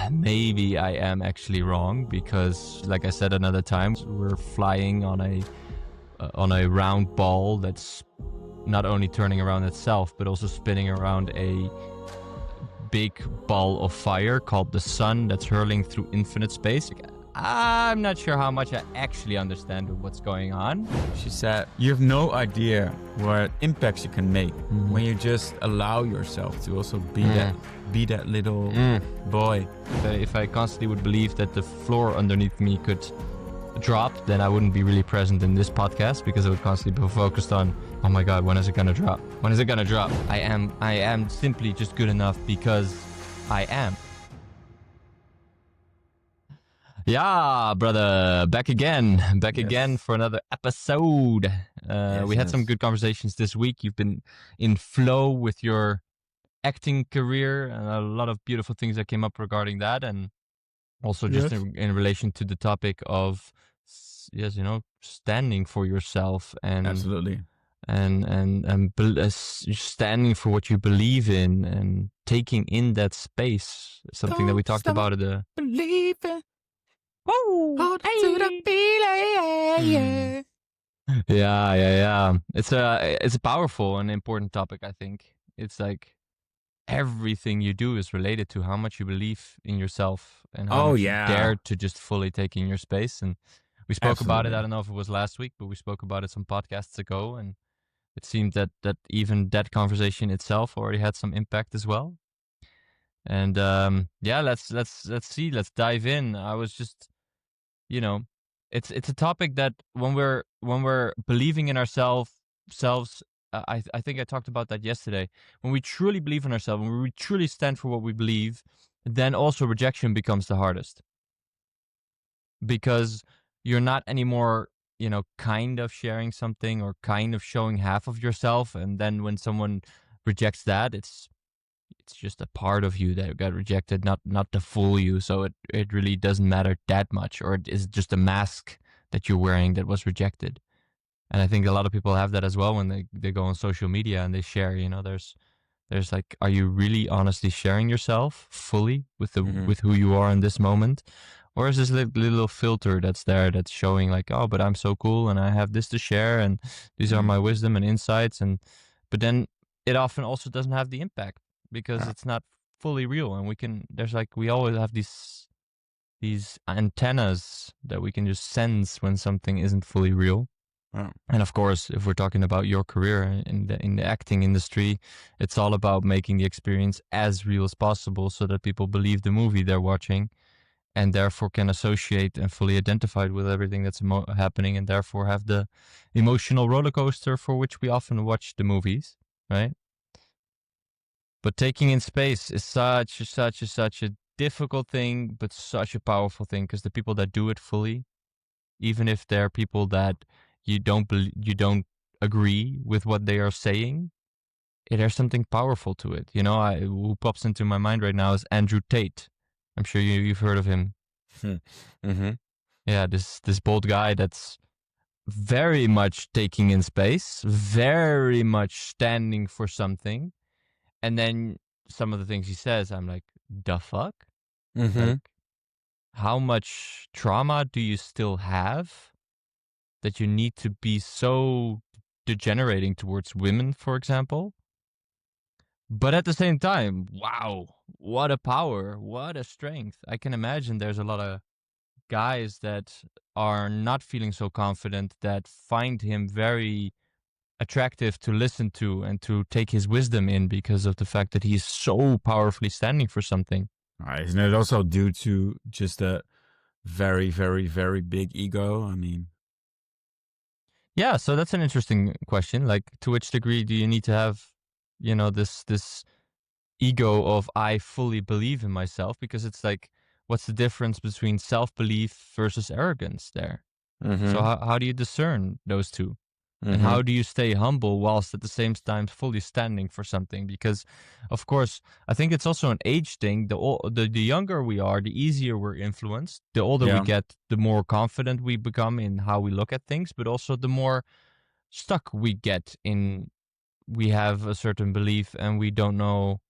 maybe I am actually wrong, because like I said another time, we're flying on a round ball that's not only turning around itself, but also spinning around a big ball of fire called the sun that's hurling through infinite space. I'm not sure how much I actually understand what's going on. She said, you have no idea what impacts you can make when you just allow yourself to also be that little boy. If I constantly would believe that the floor underneath me could drop, then I wouldn't be really present in this podcast, because I would constantly be focused on, oh my god, when is it gonna drop? When is it gonna drop? I am simply just good enough because I am. Yeah, brother, back again for another episode. We had some good conversations this week. You've been in flow with your acting career, and a lot of beautiful things that came up regarding that, and also just in relation to the topic of, standing for yourself and absolutely, and standing for what you believe in and taking in that space. Something that we talked about at the believing. Hold to the feeling. Yeah. It's a powerful and important topic, I think. It's like everything you do is related to how much you believe in yourself and how much you dare to just fully take in your space. And we spoke about it. I don't know if it was last week, but we spoke about it some podcasts ago, and it seemed that even that conversation itself already had some impact as well. And let's dive in. I was just, it's a topic that when we're believing in ourselves, I think I talked about that yesterday. When we truly believe in ourselves, when we truly stand for what we believe, then also rejection becomes the hardest, because you're not anymore, kind of sharing something or kind of showing half of yourself, and then when someone rejects that, it's just a part of you that got rejected, not the full you. So it really doesn't matter that much, or it is just a mask that you're wearing that was rejected. And I think a lot of people have that as well when they go on social media and they share, there's like, are you really honestly sharing yourself fully with with who you are in this moment? Or is this little filter that's there that's showing like, oh, but I'm so cool and I have this to share and these are my wisdom and insights, but then it often also doesn't have the impact, because it's not fully real. And we always have these antennas that we can just sense when something isn't fully real. And of course, if we're talking about your career in the acting industry, it's all about making the experience as real as possible so that people believe the movie they're watching, and therefore can associate and fully identify with everything that's happening, and therefore have the emotional roller coaster for which we often watch the movies, right? But taking in space is such a difficult thing, but such a powerful thing, because the people that do it fully, even if they're people that you don't agree with what they are saying, there's something powerful to it. Who pops into my mind right now is Andrew Tate. I'm sure you've heard of him. Yeah, this bold guy that's very much taking in space, very much standing for something. And then some of the things he says, I'm like, the fuck? Like, how much trauma do you still have that you need to be so degenerating towards women, for example? But at the same time, wow, what a power, what a strength. I can imagine there's a lot of guys that are not feeling so confident, that find him very attractive to listen to and to take his wisdom in, because of the fact that he's so powerfully standing for something. Isn't it also due to just a very, very, very big ego? I mean, yeah, so that's an interesting question. Like, to which degree do you need to have, this ego of I fully believe in myself? Because it's like, what's the difference between self-belief versus arrogance there? So how do you discern those two? And how do you stay humble whilst at the same time fully standing for something? Because, of course, I think it's also an age thing. The younger we are, the easier we're influenced. The older we get, the more confident we become in how we look at things, but also the more stuck we get in. We have a certain belief and we don't know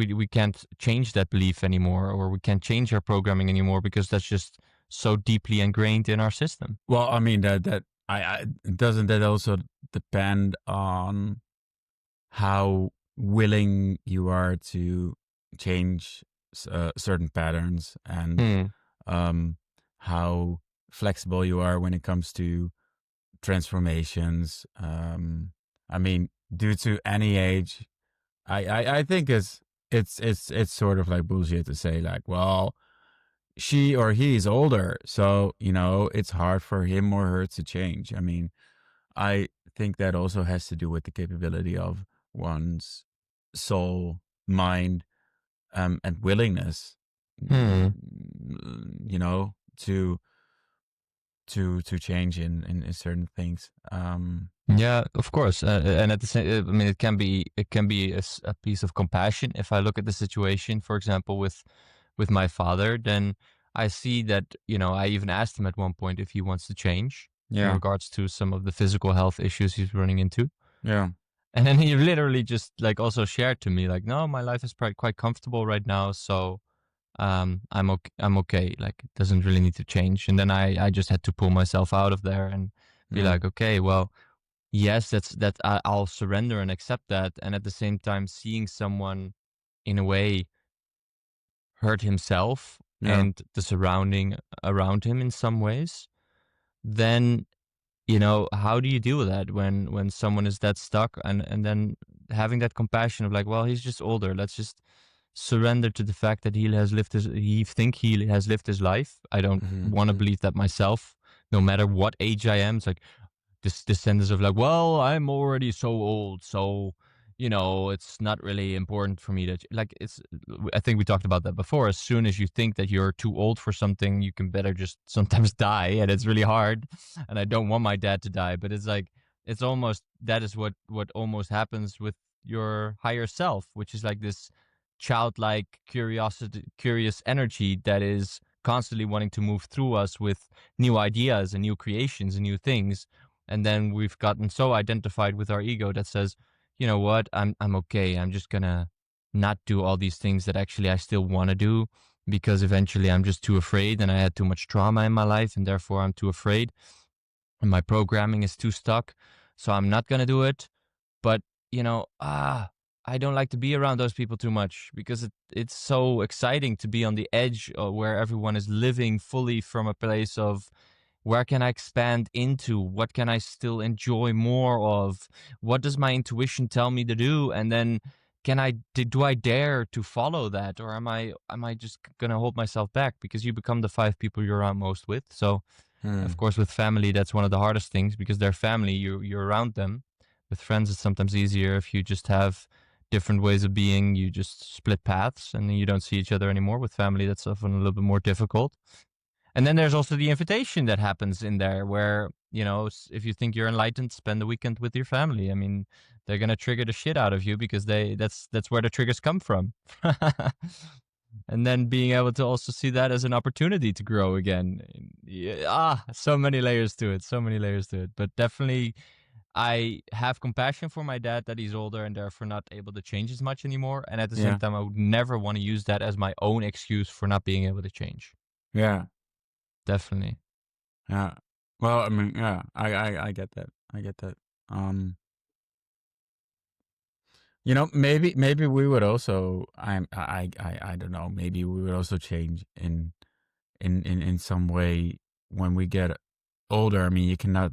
we can't change that belief anymore, or we can't change our programming anymore because that's just so deeply ingrained in our system. Well, I mean that I doesn't that also depend on how willing you are to change certain patterns, and Hmm. um, how flexible you are when it comes to transformations. I mean, due to any age, I think it's sort of like bullshit to say like, well, she or he is older, so it's hard for him or her to change. I mean, I think that also has to do with the capability of one's soul, mind, and willingness, Hmm. to change in certain things. Yeah, of course, and at the same, I mean, it can be a piece of compassion. If I look at the situation, for example, with my father, then I see that I even asked him at one point if he wants to change in Yeah, regards to some of the physical health issues he's running into, yeah, and then he literally just like also shared to me like, no, my life is quite comfortable right now, so I'm okay. Like it doesn't really need to change. And then I just had to pull myself out of there and be yeah, like, okay, well, yes, I'll surrender and accept that. And at the same time, seeing someone in a way hurt himself yeah. and the surrounding around him in some ways, then how do you deal with that when someone is that stuck, and then having that compassion of like, well, he's just older. Let's just surrender to the fact that he has lived his life. I don't Hmm. want to believe that myself, no matter what age I am. It's like this sentence of like, well, I'm already so old, so it's not really important for me to like. It's I think we talked about that before. As soon as you think that you're too old for something, you can better just sometimes die, and it's really hard. And I don't want my dad to die, but it's like it's almost that is what almost happens with your higher self, which is like this childlike curious energy that is constantly wanting to move through us with new ideas and new creations and new things. And then we've gotten so identified with our ego that says, you know what, I'm okay. I'm just gonna not do all these things that actually I still want to do, because eventually I'm just too afraid, and I had too much trauma in my life, and therefore I'm too afraid, and my programming is too stuck, so I'm not gonna do it. But I don't like to be around those people too much, because it's so exciting to be on the edge, where everyone is living fully from a place of where can I expand into? What can I still enjoy more of? What does my intuition tell me to do? And then do I dare to follow that, or am I just gonna hold myself back? Because you become the five people you're around most with. So of Hmm. course with family that's one of the hardest things, because they're family, you're around them. With friends it's sometimes easier. If you just have different ways of being, you just split paths and then you don't see each other anymore. With family that's often a little bit more difficult. And then there's also the invitation that happens in there where, if you think you're enlightened, spend the weekend with your family. I mean, they're going to trigger the shit out of you because that's where the triggers come from. And then being able to also see that as an opportunity to grow again. Yeah, so many layers to it, so many layers to it. But definitely I have compassion for my dad that he's older and therefore not able to change as much anymore. And at the same Yeah, time, I would never want to use that as my own excuse for not being able to change. yeah, Definitely. yeah. Well, I mean, yeah, I get that. I get that. Um, maybe we would also. I don't know. Maybe we would also change in some way when we get older. I mean, you cannot,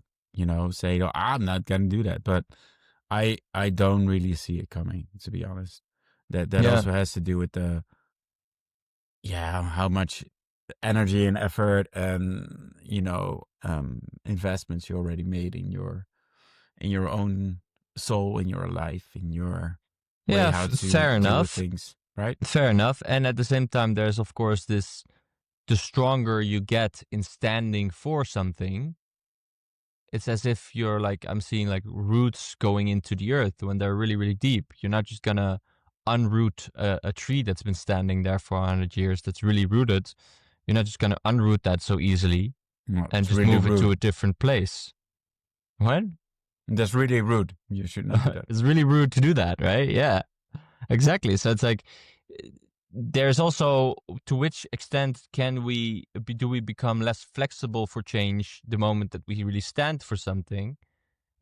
say, "Oh, I'm not gonna do that," but I don't really see it coming, to be honest. That Yeah. also has to do with how much energy and effort and investments you already made in your own soul, in your life, in your way Yeah, how to fair deal with enough. things, right? Fair enough. And at the same time, there's, of course, the stronger you get in standing for something, it's as if you're like, I'm seeing like roots going into the earth when they're really, really deep. You're not just going to unroot a tree that's been standing there for 100 years that's really rooted. You're not just going to unroot that so easily Well, and it's just really move it to rude. a different place. What? That's really rude. You should not do that. It's really rude to do that, right? Yeah. Exactly. So it's like there's also, to which extent do we become less flexible for change the moment that we really stand for something?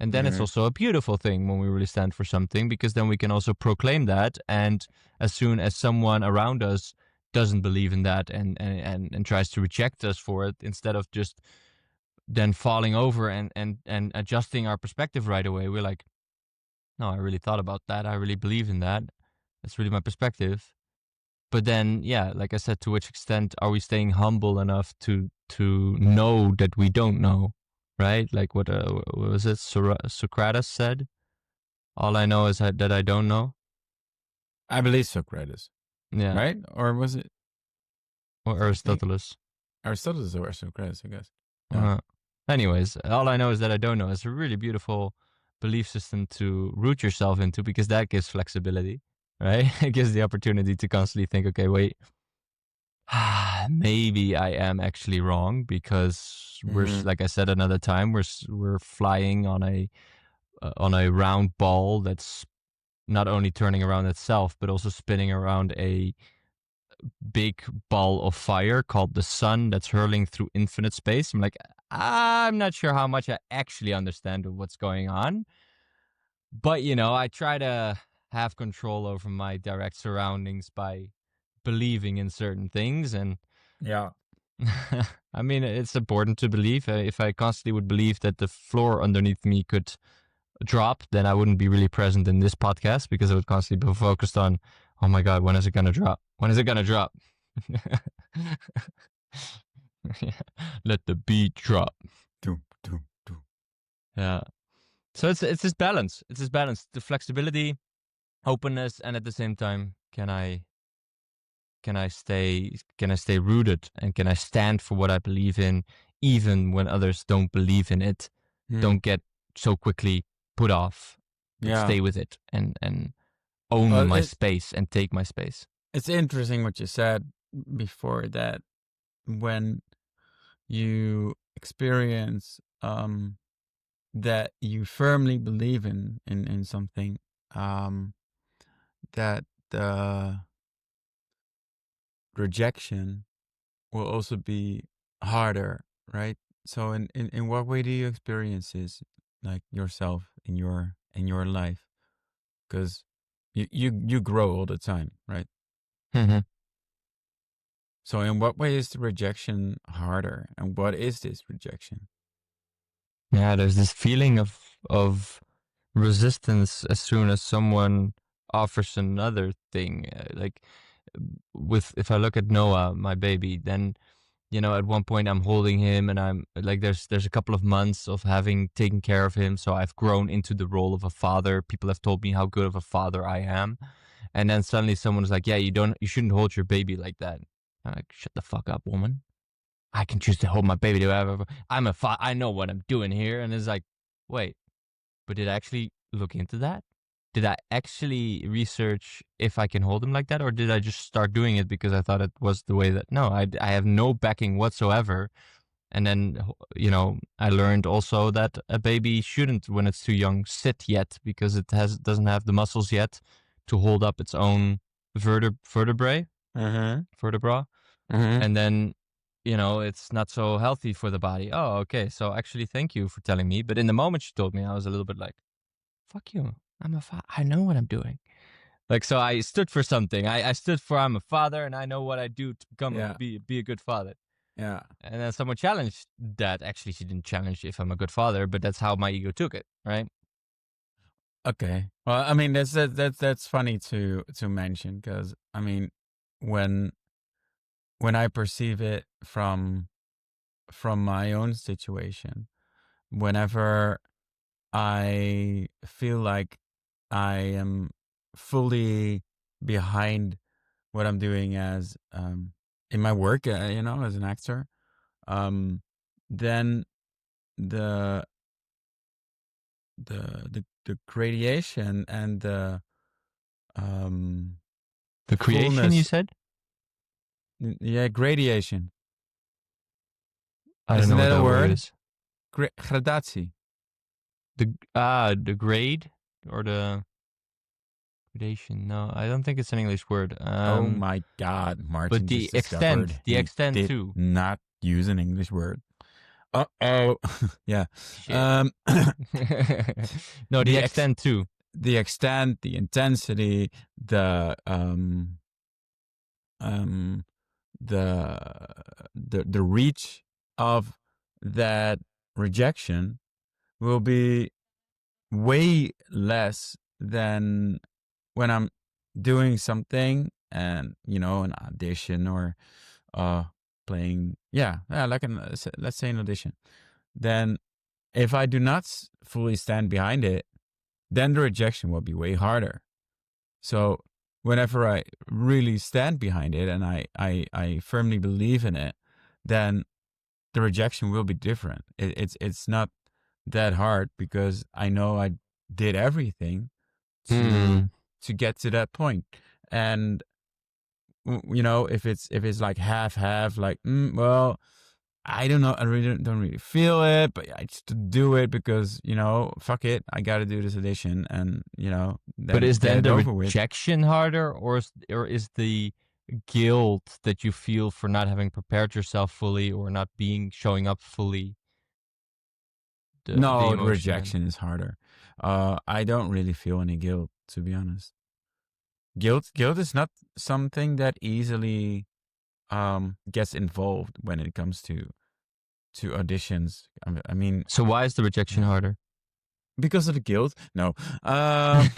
And then it's Mm-hmm. also a beautiful thing when we really stand for something, because then we can also proclaim that. And as soon as someone around us doesn't believe in that and tries to reject us for it, instead of just then falling over and adjusting our perspective right away, we're like, no, I really thought about that. I really believe in that. That's really my perspective. But then, yeah, like I said, to which extent are we staying humble enough to know that we don't know, right? Like what was it? Socrates said, "All I know is that I don't know." I believe Socrates, Yeah, right? Or was it? or I think Aristoteles. Aristotle or Socrates, I guess. Yeah. Uh, anyways, all I know is that I don't know. It's a really beautiful belief system to root yourself into, because that gives flexibility, right? It gives the opportunity to constantly think, okay, wait, maybe I am actually wrong, because Mm-hmm. like I said another time, we're flying on a round ball that's not only turning around itself but also spinning around a big ball of fire called the sun that's hurling through infinite space. I'm like, I'm not sure how much I actually understand of what's going on, but I try to have control over my direct surroundings by believing in certain things. And Yeah. I mean, it's important to believe. If I constantly would believe that the floor underneath me could drop, then I wouldn't be really present in this podcast, because I would constantly be focused on, oh my God, when is it going to drop? When is it going to drop? Let the beat drop. Doom, doom, doom. Yeah. So it's this balance. It's this balance, the flexibility, openness, and at the same time, can I stay rooted, and can I stand for what I believe in, even when others don't believe in it? Hmm. Don't get so quickly put off, but Yeah. stay with it, and own Well, my space and take my space. it's interesting what you said before, that when you experience that you firmly believe in something, um that the rejection will also be harder, right? So in what way do you experience this, like yourself in your life? Because you grow all the time, right? Mhm. So in what way is the rejection harder, and what is this rejection? Yeah, there's this feeling of resistance as soon as someone offers another thing. Like, with if I look at Noah, my baby, then at one point I'm holding him, and I'm like, there's a couple of months of having taken care of him, so I've grown into the role of a father. People have told me how good of a father I am, and then suddenly someone's like, yeah, you shouldn't hold your baby like that. I'm like, shut the fuck up, woman. I can choose to hold my baby. I know what I'm doing here. And it's like, wait, but did I actually look into that? Did I actually research if I can hold him like that? Or did I just start doing it because I thought it was the way that, no, I have no backing whatsoever. And then, I learned also that a baby shouldn't, when it's too young, sit yet, because doesn't have the muscles yet to hold up its own vertebrae, Mm-hmm. vertebra. Mm-hmm. And then it's not so healthy for the body. Oh, okay, so actually thank you for telling me, but in the moment she told me, I was a little bit like, fuck you, I know what I'm doing. Like, so I stood for something. I stood for, I'm a father, and I know what I do to Yeah. be a good father. Yeah. And then someone challenged that. Actually, she didn't challenge if I'm a good father, but that's how my ego took it, right? Okay. Well, I mean, that's funny to mention, because I mean, when when I perceive it from my own situation, whenever I feel like I am fully behind what I'm doing as in my work, as an actor, um, then the the gradation and um, The the creation, you fullness, said? yeah, gradation, I don't isn't know what that a that word word? is. Gradatie. The grade, or the Predation. No, I don't think it's an English word. Oh my God, But Martin the just extent, discovered the he extent did too. not use an English word. Uh-oh. Yeah. Shit. Um, No, the the ex extent too. the extent, the intensity, um the the reach of that rejection will be way less than when I'm doing something and an audition or uh playing, yeah, like let's say an audition. Then if I do not fully stand behind it, then the rejection will be way harder. So whenever I really stand behind it and I firmly believe in it, then the rejection will be different. It's not that hard because I know I did everything to Hmm. get to that point. And if it's like half, like well, I don't know, I really don't really feel it, but I just do it because fuck it, I got to do this audition, and But then is get then it the over with. rejection harder, or is the guilt that you feel for not having prepared yourself fully or not showing up fully the No, the emotion then? rejection is harder. I don't really feel any guilt, to be honest. Guilt is not something that easily gets involved when it comes to auditions. I mean, So why is the rejection yeah, harder? because of the guilt. No, um,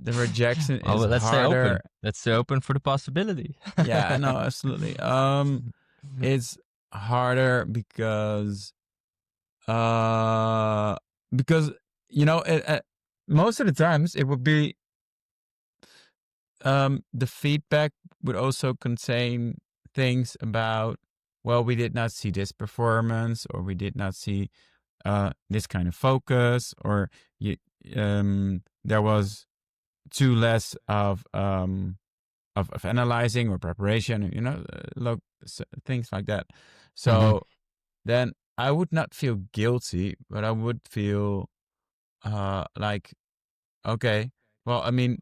the rejection Well, is let's stay harder. open. Let's stay open for the possibility. Yeah, no, absolutely. It's harder uh because most of the times it would be the feedback would also contain things about, well, we did not see this performance, or we did not see this kind of focus, or you, there was too less of analyzing or preparation, things like that. Hmm. So then I would not feel guilty, but I would feel like, okay, well, I mean,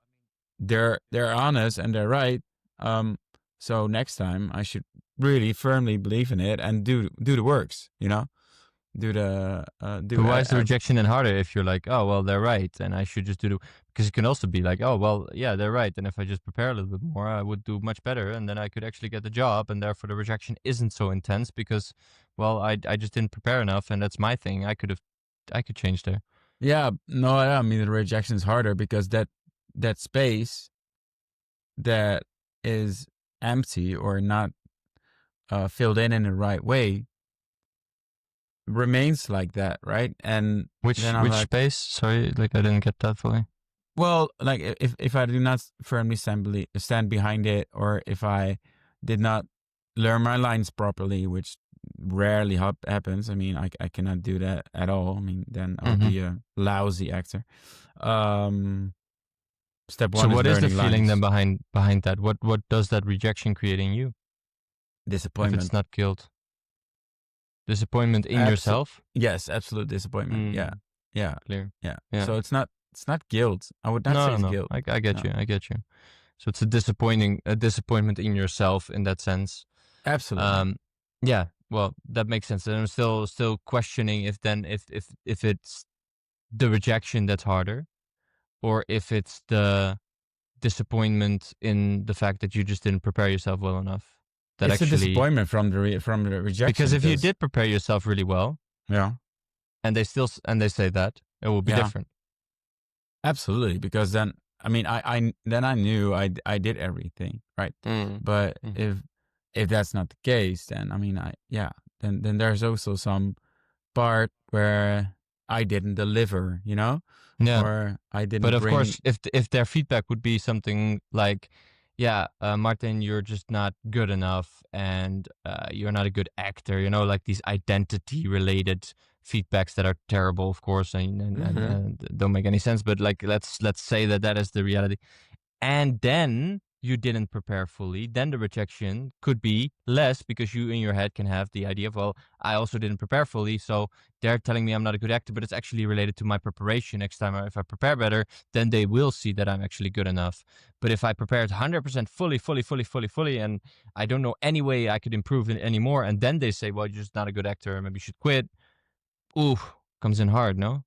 they're honest and they're right. Um, so next time I should really firmly believe in it and do the works. Do the But do why is the rejection then harder if you're like, oh, well, they're right, and I should just do the. Because it can also be like, oh, well, yeah, they're right, and if I just prepare a little bit more, I would do much better, and then I could actually get the job, and therefore the rejection isn't so intense because, well, I just didn't prepare enough, and that's my thing. I could change there. Yeah, no, I mean the rejection is harder because that space that is empty or not filled in the right way remains like that, right? And then I'm Which like, space? Sorry, like I didn't get that fully. well, like if I do not firmly stand behind it, or if I did not learn my lines properly, which rarely happens. I mean, I cannot do that at all. I mean, then I would Hmm. be a lousy actor. Um, Step So one is what is the learning feeling then lines. behind that? What does that rejection create in you if it's Disappointment. not guilt? Disappointment in Absolute. yourself? Yes, absolute disappointment. Yeah, Mm, yeah, clear. yeah. Yeah. So it's not guilt. I would not say No, it's no, guilt. I get No, you. I get you. So it's a disappointment in yourself in that sense. absolutely. Um, yeah. Well, that makes sense. And I'm still questioning if then if it's the rejection that's harder, or if it's the disappointment in the fact that you just didn't prepare yourself well enough. That It's a actually, disappointment from the because rejection if you because did prepare yourself really well, yeah, and they say that, it will be yeah. different. Absolutely, because then I mean I knew I did everything right, Mm. but Mhm. if that's not the case, then I mean then there's also some part where I didn't deliver, Yeah. or I But didn't of bring. course, if their feedback would be something like, "Yeah, Martin, you're just not good enough, and you're not a good actor," like these identity-related feedbacks that are terrible, of course, Hmm. and don't make any sense. But like, let's say that is the reality, and then you didn't prepare fully, then the rejection could be less because you in your head can have the idea of, well, I also didn't prepare fully, so they're telling me I'm not a good actor, but it's actually related to my preparation. Next time, if I prepare better, then they will see that I'm actually good enough. But if I prepared 100% fully, and I don't know any way I could improve it anymore, and then they say, well, you're just not a good actor, maybe you should quit. Ooh, comes in hard, no?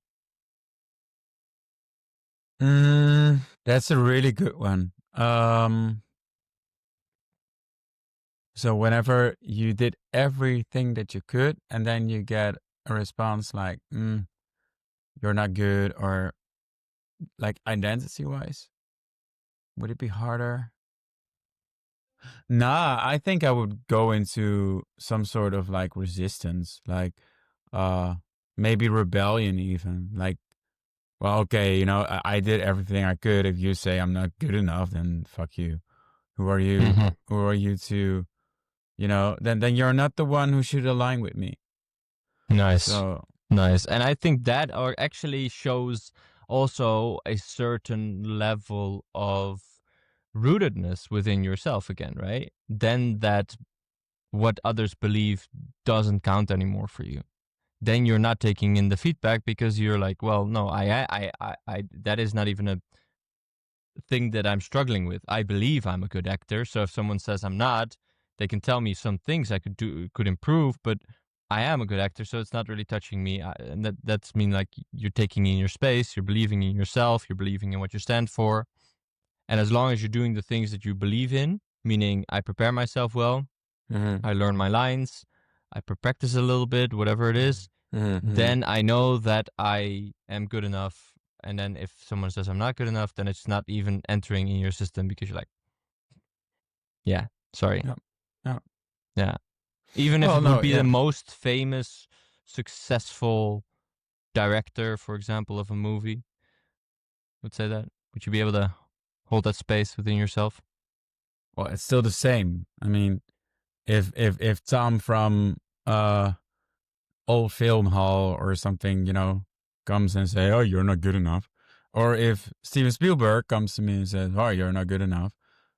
That's a really good one. So whenever you did everything that you could, and then you get a response like, "You're not good," or like identity-wise, would it be harder? Nah, I think I would go into some sort of like resistance, like uh maybe rebellion even. Like, well, okay, I did everything I could. If you say I'm not good enough, then fuck you. Who are you? Mhm. Who are you to, then you're not the one who should align with me. Nice. So, Nice. And I think that actually shows also a certain level of rootedness within yourself again, right? Then that what others believe doesn't count anymore for you. Then you're not taking in the feedback because you're like, well, no, that is not even a thing that I'm struggling with. I believe I'm a good actor, so if someone says I'm not, they can tell me some things I could improve, but I am a good actor, so it's not really touching me. And that's mean like you're taking in your space, you're believing in yourself, you're believing in what you stand for, and as long as you're doing the things that you believe in, meaning I prepare myself well, mhm, I learn my lines, practice a little bit, whatever it mhm, is, mhm. then I know that I am good enough. And then if someone says I'm not good enough, then it's not even entering in your system because you're like, yeah, sorry. Yeah. Yeah. Yeah. Even if Well, it would no, be the yeah. most famous, successful director, for example, of a movie, would say that. Would you be able to hold that space within yourself? Well, it's still the same. I mean, if Tom from old film hall or something, comes and say, "Oh, you're not good enough," or if Steven Spielberg comes to me and says, "Oh, you're not good enough,"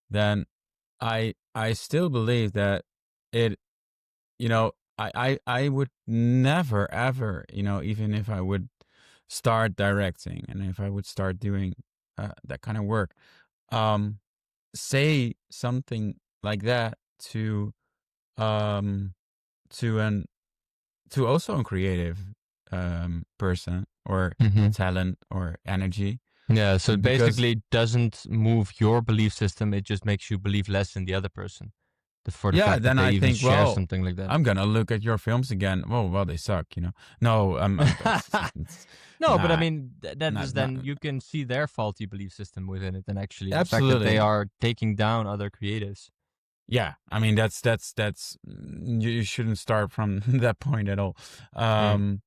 then I still believe that it, I would never ever, even if I would start directing and if I would start doing that kind of work, um, say something like that um to an to also a creative person or Hmm. talent or energy, Yeah. So it because basically doesn't move your belief system. It just makes you believe less in the other person for the yeah, fact that then they I even think, share well, something like that. I'm gonna look at your films again. Well, they suck. No, it's No, but I not mean, that is not then you can see their faulty belief system within it, and actually the fact that they absolutely. are taking down other creatives. Yeah, I mean that's you shouldn't start from that point at all. Mm,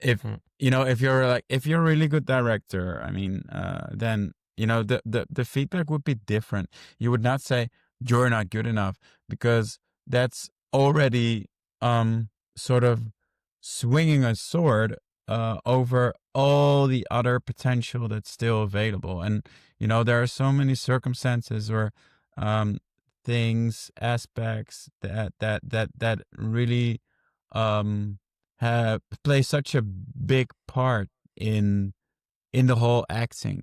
If mm, if you're if you're a really good director, I mean, then the feedback would be different. You would not say you're not good enough, because that's already sort of swinging a sword over all the other potential that's still available. And there are so many circumstances or um things, aspects that really um have play such a big part in the whole acting,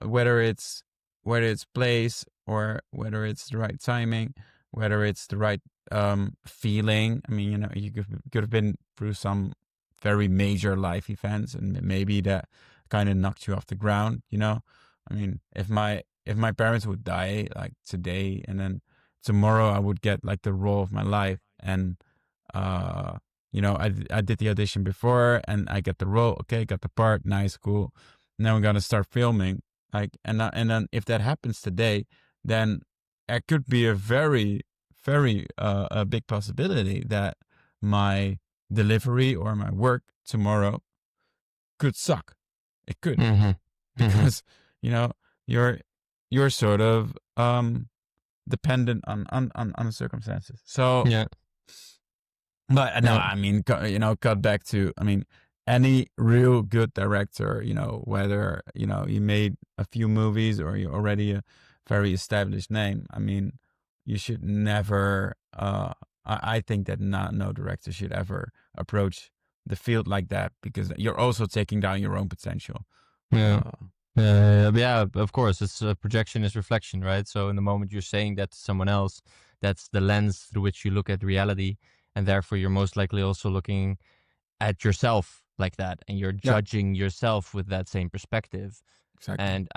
whether it's place, or whether it's the right timing, whether it's the right feeling. I mean, you could have been through some very major life events, and maybe that kind of knocked you off the ground. I mean, if my parents would die like today, and then tomorrow I would get like the role of my life, and uh I did the audition before and I get the role. Okay, got the part. Nice, cool. Now we're gonna start filming. Like, and then if that happens today, then it could be a very, very a big possibility that my delivery or my work tomorrow could suck. It could, mhm, mhm. because you know you're sort of dependent on the circumstances. So, Yeah, but no, yeah, I mean, cut back to, I mean, any real good director, whether, you made a few movies or you're already a very established name. I mean, you should never. I think that no director should ever approach the field like that, because you're also taking down your own potential. Yeah. Uh, Yeah, of course. It's projection is reflection, right? So in the moment you're saying that to someone else, that's the lens through which you look at reality, and therefore you're most likely also looking at yourself like that, and you're yeah, judging yourself with that same perspective. exactly. And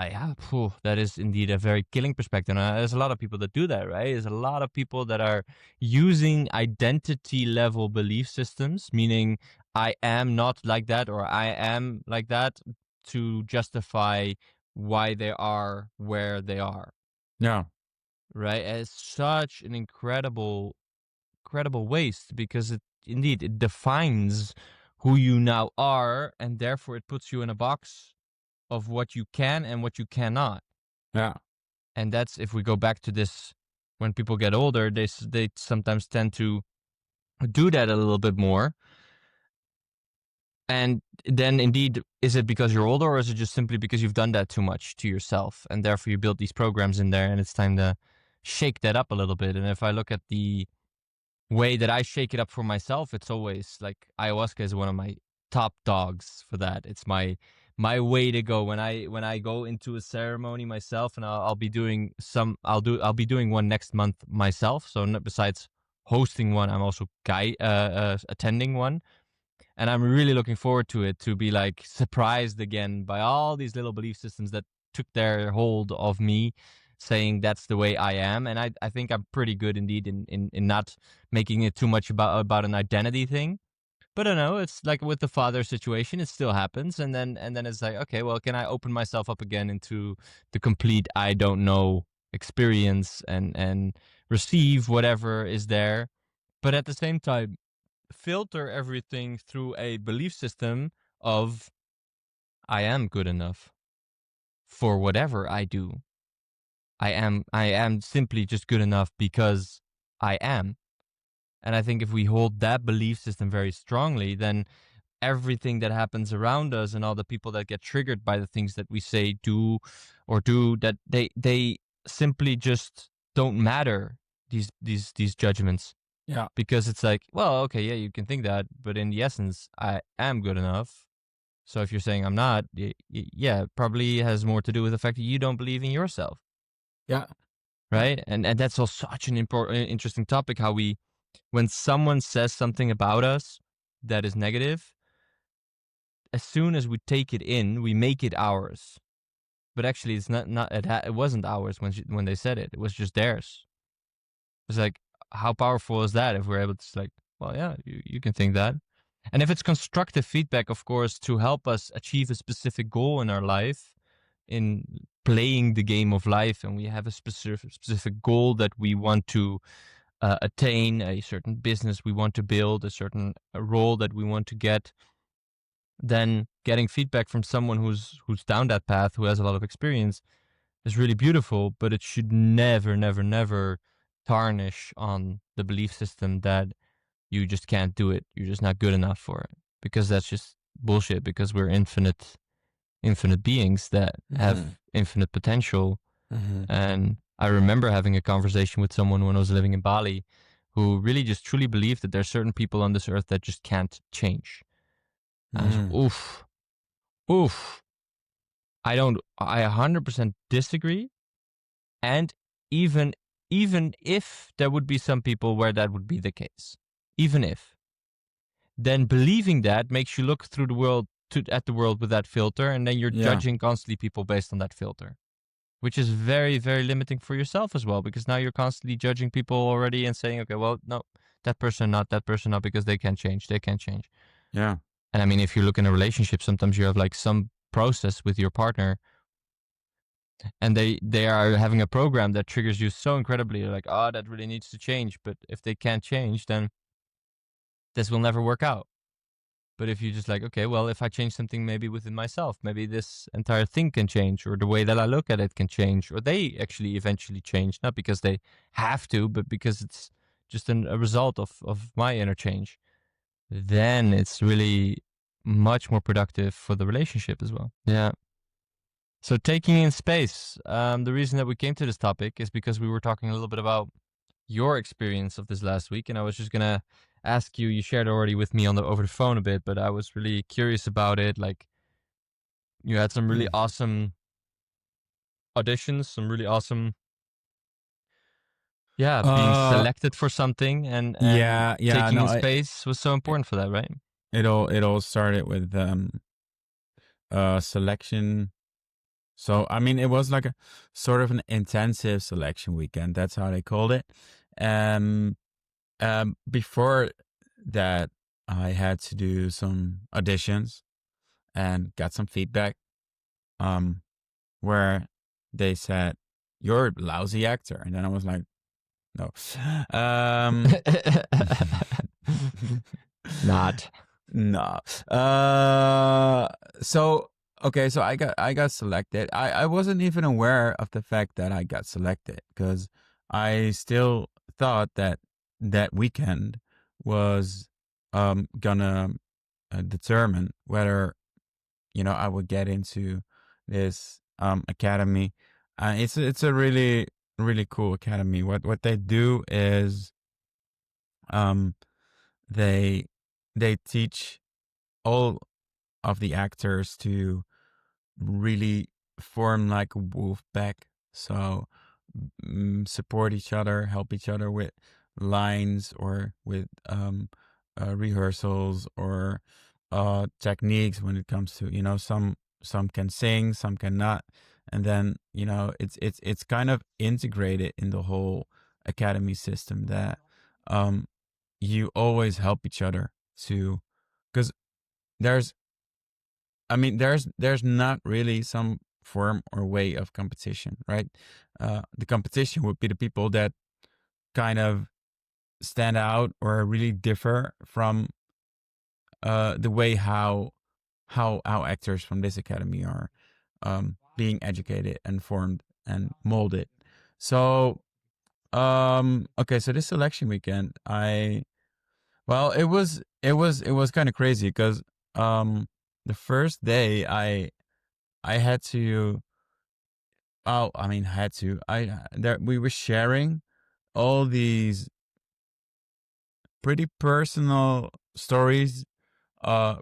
that is indeed a very killing perspective. And there's a lot of people that do that, right? There's a lot of people that are using identity level belief systems, meaning I am not like that or I am like that, to justify why they are where they are, Yeah, right? And it's such an incredible waste, because it defines who you now are, and therefore it puts you in a box of what you can and what you cannot. yeah, And that's, if we go back to this, when people get older, they sometimes tend to do that a little bit more. And then indeed, is it because you're older, or is it just simply because you've done that too much to yourself, and therefore you build these programs in there, and it's time to shake that up a little bit? And if I look at the way that I shake it up for myself, it's always like ayahuasca is one of my top dogs for that. It's my way to go when I go into a ceremony myself, and I'll be doing some. I'll be doing one next month myself. So besides hosting one, I'm also attending one, and I'm really looking forward to it, to be like surprised again by all these little belief systems that took their hold of me, saying that's the way I am. And I think I'm pretty good indeed in not making it too much about an identity thing. But I know it's like with the father situation, it still happens, and then it's like, okay, well, can I open myself up again into the complete I don't know experience, and receive whatever is there, but at the same time filter everything through a belief system of I am good enough for whatever I do. I am simply just good enough because I am. And I think if we hold that belief system very strongly, then everything that happens around us and all the people that get triggered by the things that we say, do, that they simply just don't matter, these judgments, yeah, because it's like, well, okay, yeah, you can think that, but in the essence, I am good enough. So if you're saying I'm not, yeah, it probably has more to do with the fact that you don't believe in yourself, yeah, yeah, right? And that's also such an important, interesting topic. How we, when someone says something about us that is negative, as soon as we take it in, we make it ours. But actually, it's not it wasn't ours when they said it. It was just theirs. It's like, how powerful is that if we're able to like, well, yeah, you can think that. And if it's constructive feedback, of course, to help us achieve a specific goal in our life, in playing the game of life, and we have a specific goal that we want to attain, a certain business we want to build, a certain role that we want to get, then getting feedback from someone who's down that path, who has a lot of experience, is really beautiful. But it should never tarnish on the belief system that you just can't do it, you're just not good enough for it, because that's just bullshit, because we're infinite beings that have hmm, infinite potential. hmm, And I remember having a conversation with someone when I was living in Bali, who really just truly believed that there are certain people on this earth that just can't change. I was hmm, oof, oof. I 100% disagree. And even even if there would be some people where that would be the case, even if, then believing that makes you look through the world at the world with that filter, and then you're yeah, judging constantly people based on that filter, which is very limiting for yourself as well, because now you're constantly judging people already and saying, okay, well, no, that person not, because they can't change. yeah, And I mean, if you look in a relationship, sometimes you have like some process with your partner, and they are having a program that triggers you so incredibly. You're like, oh, that really needs to change. But if they can't change, then this will never work out. But if you just like, okay, well, if I change something maybe within myself, maybe this entire thing can change, or the way that I look at it can change, or they actually eventually change, not because they have to, but because it's just a result of my inner change, then it's really much more productive for the relationship as well. Yeah. So taking in space. The reason that we came to this topic is because we were talking a little bit about your experience of this last week, and I was just gonna ask you. You shared already with me on the over the phone a bit, but I was really curious about it. Like you had some really Mm. awesome auditions, some really awesome, yeah, being Uh, selected for something, and yeah, taking no, in space was so important for that, right? it all started with selection. So I mean, it was like a sort of an intensive selection weekend. That's how they called it. Um, Before that, I had to do some auditions and got some feedback. Um, where they said you're a lousy actor, and then I was like, no. Um, Not. no. Uh, so okay, so I got selected. I wasn't even aware of the fact that I got selected because I still thought that that weekend was gonna determine whether I would get into this academy. It's a really really cool academy. What they do is um they they teach all of the actors to really form like a wolf pack. So support each other, help each other with lines or with rehearsals or techniques when it comes to some can sing, some cannot, and then it's kind of integrated in the whole academy system that um, you always help each other to because there's there's not really some form or way of competition, right? The competition would be the people that kind of stand out or really differ from the way how actors from this academy are being educated and formed and molded. So okay, so this selection weekend, it was kind of crazy because um the first day I had to. Oh, I mean, had to. There we were sharing all these pretty personal stories,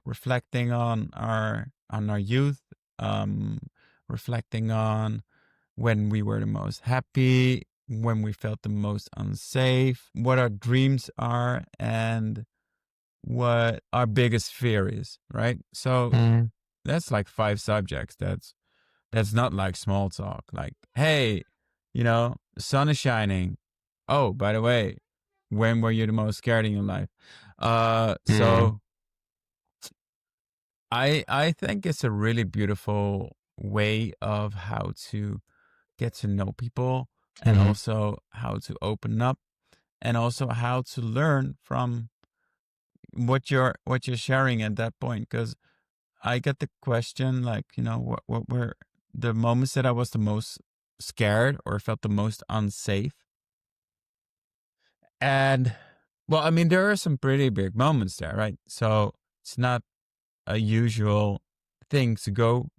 reflecting on our youth, um, reflecting on when we were the most happy, when we felt the most unsafe, what our dreams are, and what our biggest fear is. Right. So Mm. that's like 5 subjects. That's not like small talk. Like, hey, the sun is shining. Oh, by the way, when were you the most scared in your life? Mm. So I think it's a really beautiful way of how to get to know people and Mm. also how to open up and also how to learn from what you're sharing at that point. Because I get the question like, what were the moments that I was the most scared or felt the most unsafe? And well, I mean, there are some pretty big moments there, right? So it's not a usual thing to go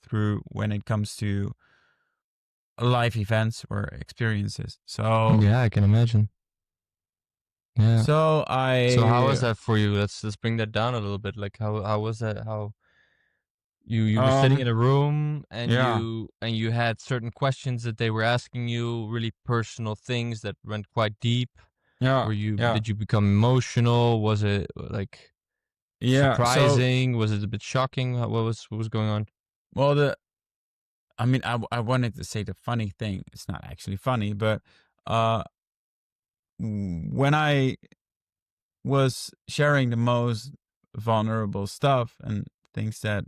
through when it comes to life events or experiences. So, Yeah, I can imagine. Yeah. so So how was I, that for you? Let's bring that down a little bit. Like how was that? How you were sitting um, in a room and yeah, you had certain questions that they were asking you, really personal things that went quite deep. yeah, Were you yeah, did you become emotional? Was it like yeah. So, surprising? Was it a bit shocking? What was going on? well, I wanted to say the funny thing. It's not actually funny, but uh, when I was sharing the most vulnerable stuff and things that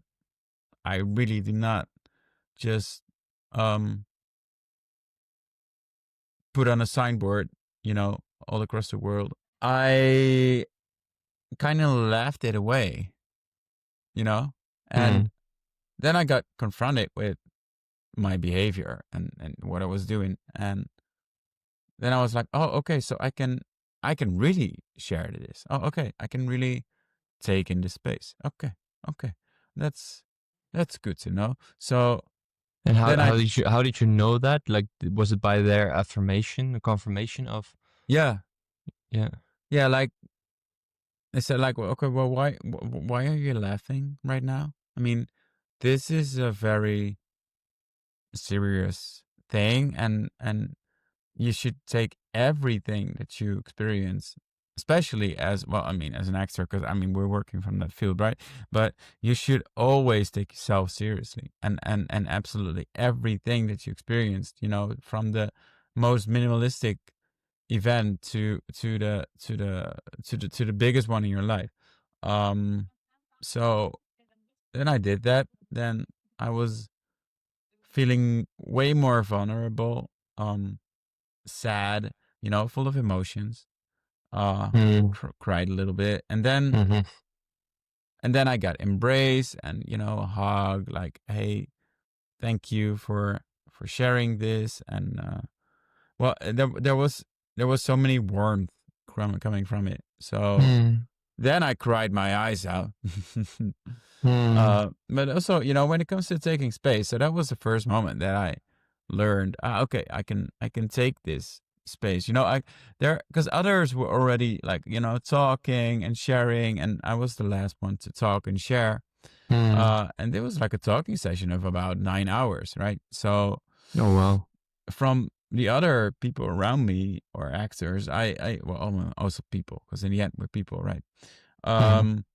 I really do not just um, put on a signboard, all across the world, I kind of laughed it away, and Mm. then I got confronted with my behavior and what I was doing. And then I was like, oh, okay, so I can really share this. Oh, okay, I can really take in this space. Okay, okay. That's That's good to know. So And then how did you know that? Like, was it by their affirmation, the confirmation of? yeah, Yeah. yeah, like I said, like, well, okay, well, why are you laughing right now? I mean, this is a very serious thing, and you should take everything that you experience, especially as well. I mean, as an actor, because I mean, we're working from that field, right? But you should always take yourself seriously, and absolutely everything that you experienced. You know, from the most minimalistic event to the biggest one in your life. Um, so then I did that. Then I was feeling way more vulnerable, sad, you know, full of emotions. Mm, Cried a little bit, mm-hmm, and then I got embraced and you know a hug, like, hey, thank you for sharing this, and well, there was so many warmth coming from it. So mm, then I cried my eyes out. mm, But also, you know, when it comes to taking space, so that was the first moment that I learned, okay, I can take this space. You know, I there because others were already like, you know, talking and sharing, and I was the last one to talk and share. mm. And it was like a talking session of about 9 hours, right? So Oh wow. from the other people around me or actors, I well, also people, because in the end we're people, right? Mm, Um,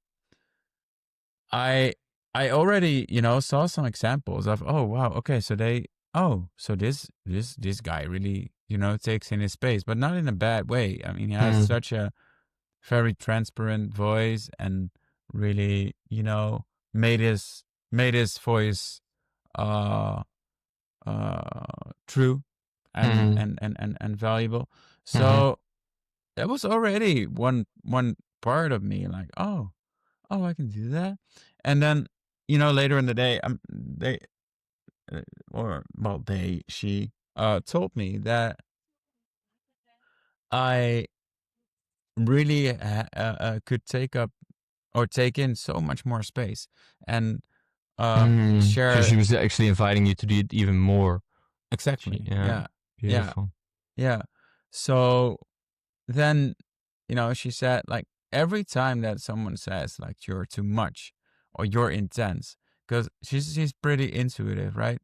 I I already, you know, saw some examples of, oh wow, okay, so so this guy really, you know, takes in his space, but not in a bad way. I mean, he has mm, such a very transparent voice and really, you know, made his voice uh true mm, and valuable. mm-hmm, So that was already one part of me like, oh, I can do that. And then, you know, later in the day, uh, or well, she, told me that I really could take up or take in so much more space and mm. So share she was actually inviting you to do it even more. exactly. Yeah. Yeah, yeah, Beautiful. yeah. So then, you know, she said like every time that someone says like you're too much or you're intense, because she's pretty intuitive, right?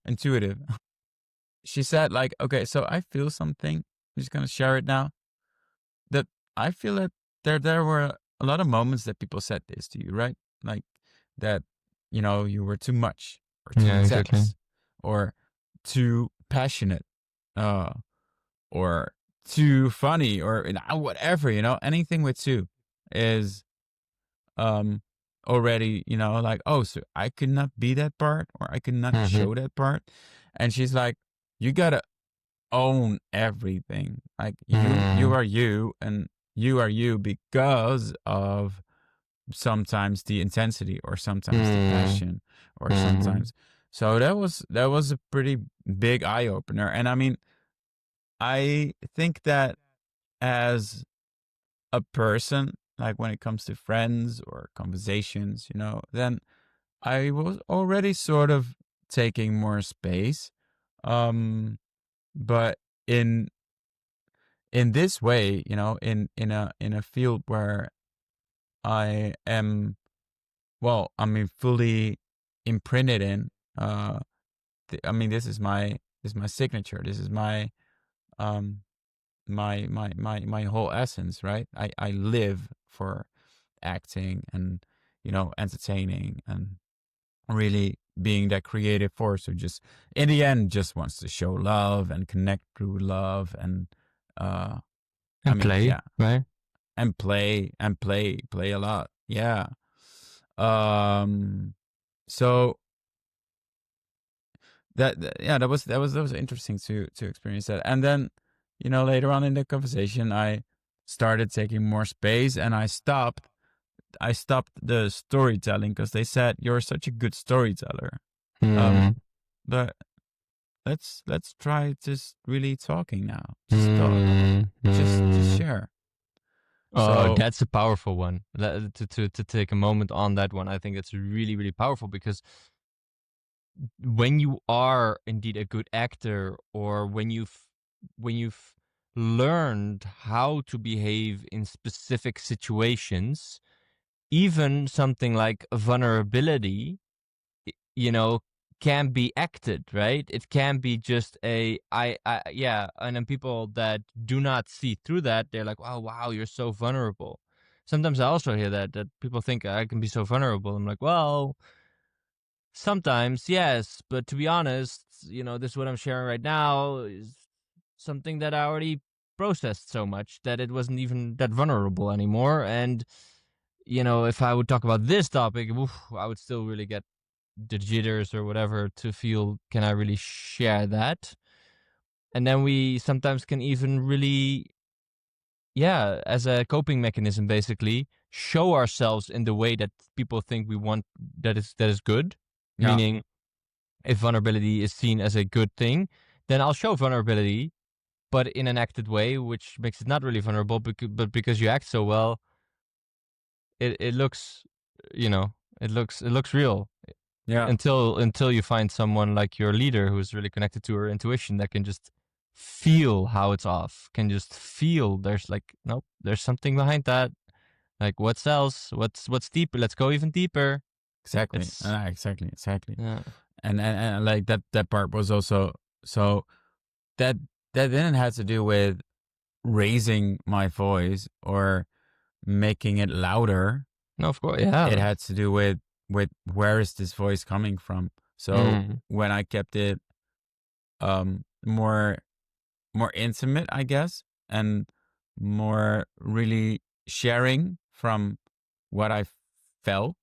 Intuitive. She said like, okay, so I feel something. I'm just gonna share it now. That I feel that there were a lot of moments that people said this to you, right? Like that, you know, you were too much or too Yeah, exactly. intense or too passionate, uh, or too funny or you know, whatever, you know, anything with two is um already, you know, like, oh, so I could not be that part or I could not Mm-hmm, show that part. And she's like, you gotta own everything. Like you mm, are you and you are you because of sometimes the intensity or sometimes the mm, passion or mm, sometimes. So that was a pretty big eye opener. And I mean, I think that as a person, like when it comes to friends or conversations, you know, then I was already sort of taking more space. Um, but in this way, you know, in a field where I am, well, I mean, fully imprinted in. I mean, this is my signature. This is my um my whole essence, right? I live for acting and you know entertaining and really being that creative force who just in the end just wants to show love and connect through love and uh I and mean play, yeah right? and play a lot, yeah. um so yeah, that was interesting to experience that. And then you know later on in the conversation I started taking more space and I stopped the storytelling because they said you're such a good storyteller. Um, Mm, but let's try just really talking now. Just talk. mm, Just mm. share. Oh, So So That's a powerful one. To take a moment on that one, I think that's really, really powerful, because when you are indeed a good actor, or when you've learned how to behave in specific situations, even something like vulnerability, you know, can be acted, right? It can be just yeah. And then people that do not see through that, they're like, "Oh, wow, you're so vulnerable." Sometimes I also hear that people think I can be so vulnerable. I'm like, well, sometimes, yes, but to be honest, this what I'm sharing right now is something that I already processed so much that it wasn't even that vulnerable anymore. And if I would talk about this topic, oof, I would still really get the jitters or whatever to feel, can I really share that? And then we sometimes can even really, yeah, as a coping mechanism, basically show ourselves in the way that people think we want, that is good. yeah, Meaning, if vulnerability is seen as a good thing, then I'll show vulnerability, but in an acted way, which makes it not really vulnerable, but because you act so well, it looks, it looks real. yeah, Until you find someone like your leader who's really connected to her intuition, that can just feel how it's off, can just feel there's like, nope, there's something behind that. Like, what else? What's deeper? Let's go even deeper. exactly, It's exactly. Yeah. And like that part was also so that that didn't have to do with raising my voice or making it louder. No, of course, It yeah. had to do with where is this voice coming from. So Mm. when I kept it more intimate, I guess, and more really sharing from what I felt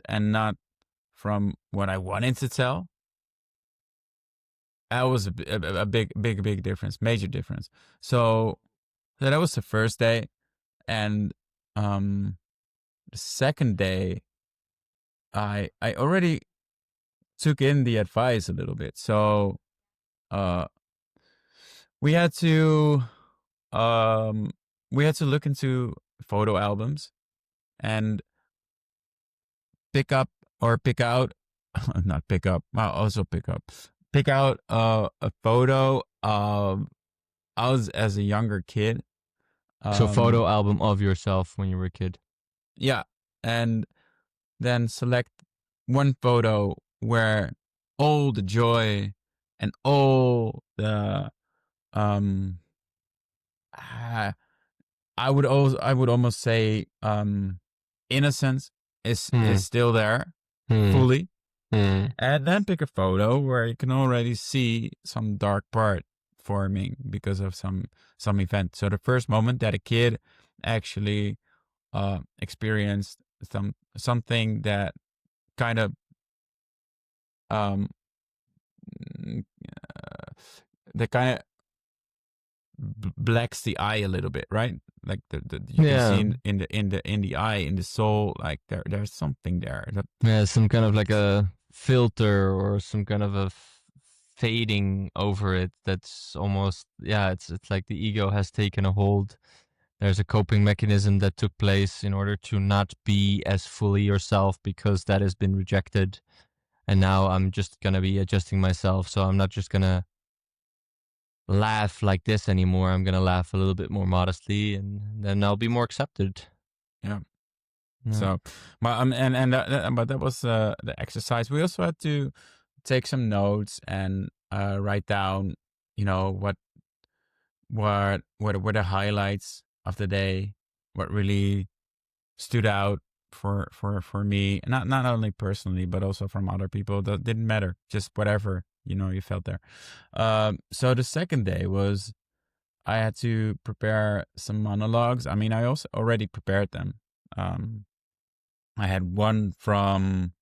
and not from what I wanted to tell. That was a big difference, major difference. So that was the first day, and um, the second day, I already took in the advice a little bit. So uh, we had to um, we had to look into photo albums and pick up or pick out, not pick up, well, also pick out a photo of us as a younger kid. So, Um, photo album of yourself when you were a kid. yeah, and then select one photo where all the joy and all the um ah, I would almost say innocence Hmm. is still there Hmm. fully. Hmm. And then pick a photo where you can already see some dark part forming because of some event. So the first moment that a kid actually experienced something that kind of um mm, that kind of blacks the eye a little bit, right? Like the you can see Yeah. in the eye, in the soul, like there's something there. That Yeah, some kind of like a filter or some kind of a fading over it. That's almost, yeah. It's like the ego has taken a hold. There's a coping mechanism that took place in order to not be as fully yourself, because that has been rejected. And now I'm just gonna be adjusting myself, so I'm not just gonna laugh like this anymore. I'm gonna laugh a little bit more modestly, and then I'll be more accepted. yeah. Yeah. So, but but that was the exercise. We also had to take some notes and write down, you know, what were the highlights of the day, what really stood out for me, not only personally but also from other people. That didn't matter, just whatever you felt there. So the second day was I had to prepare some monologues. I mean, I also already prepared them. Um, I had one from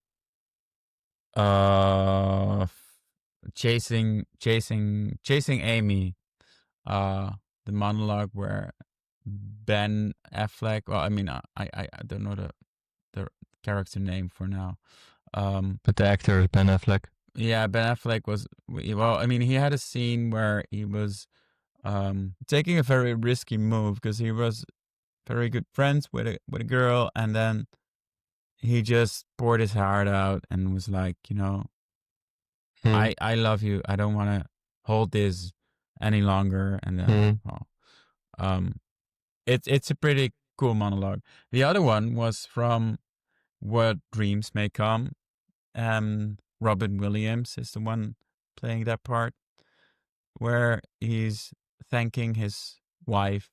uh chasing Amy, uh the monologue where Ben Affleck, well, I mean, I don't know the character name for now. But the actor is Ben Affleck. Yeah, Ben Affleck was, well, I mean, he had a scene where he was taking a very risky move because he was very good friends with a girl, and then he just poured his heart out and was like, Hmm. I love you. I don't want to hold this any longer. And then, Hmm. well, um, it's a pretty cool monologue. The other one was from What Dreams May Come. Robin Williams is the one playing that part, where he's thanking his wife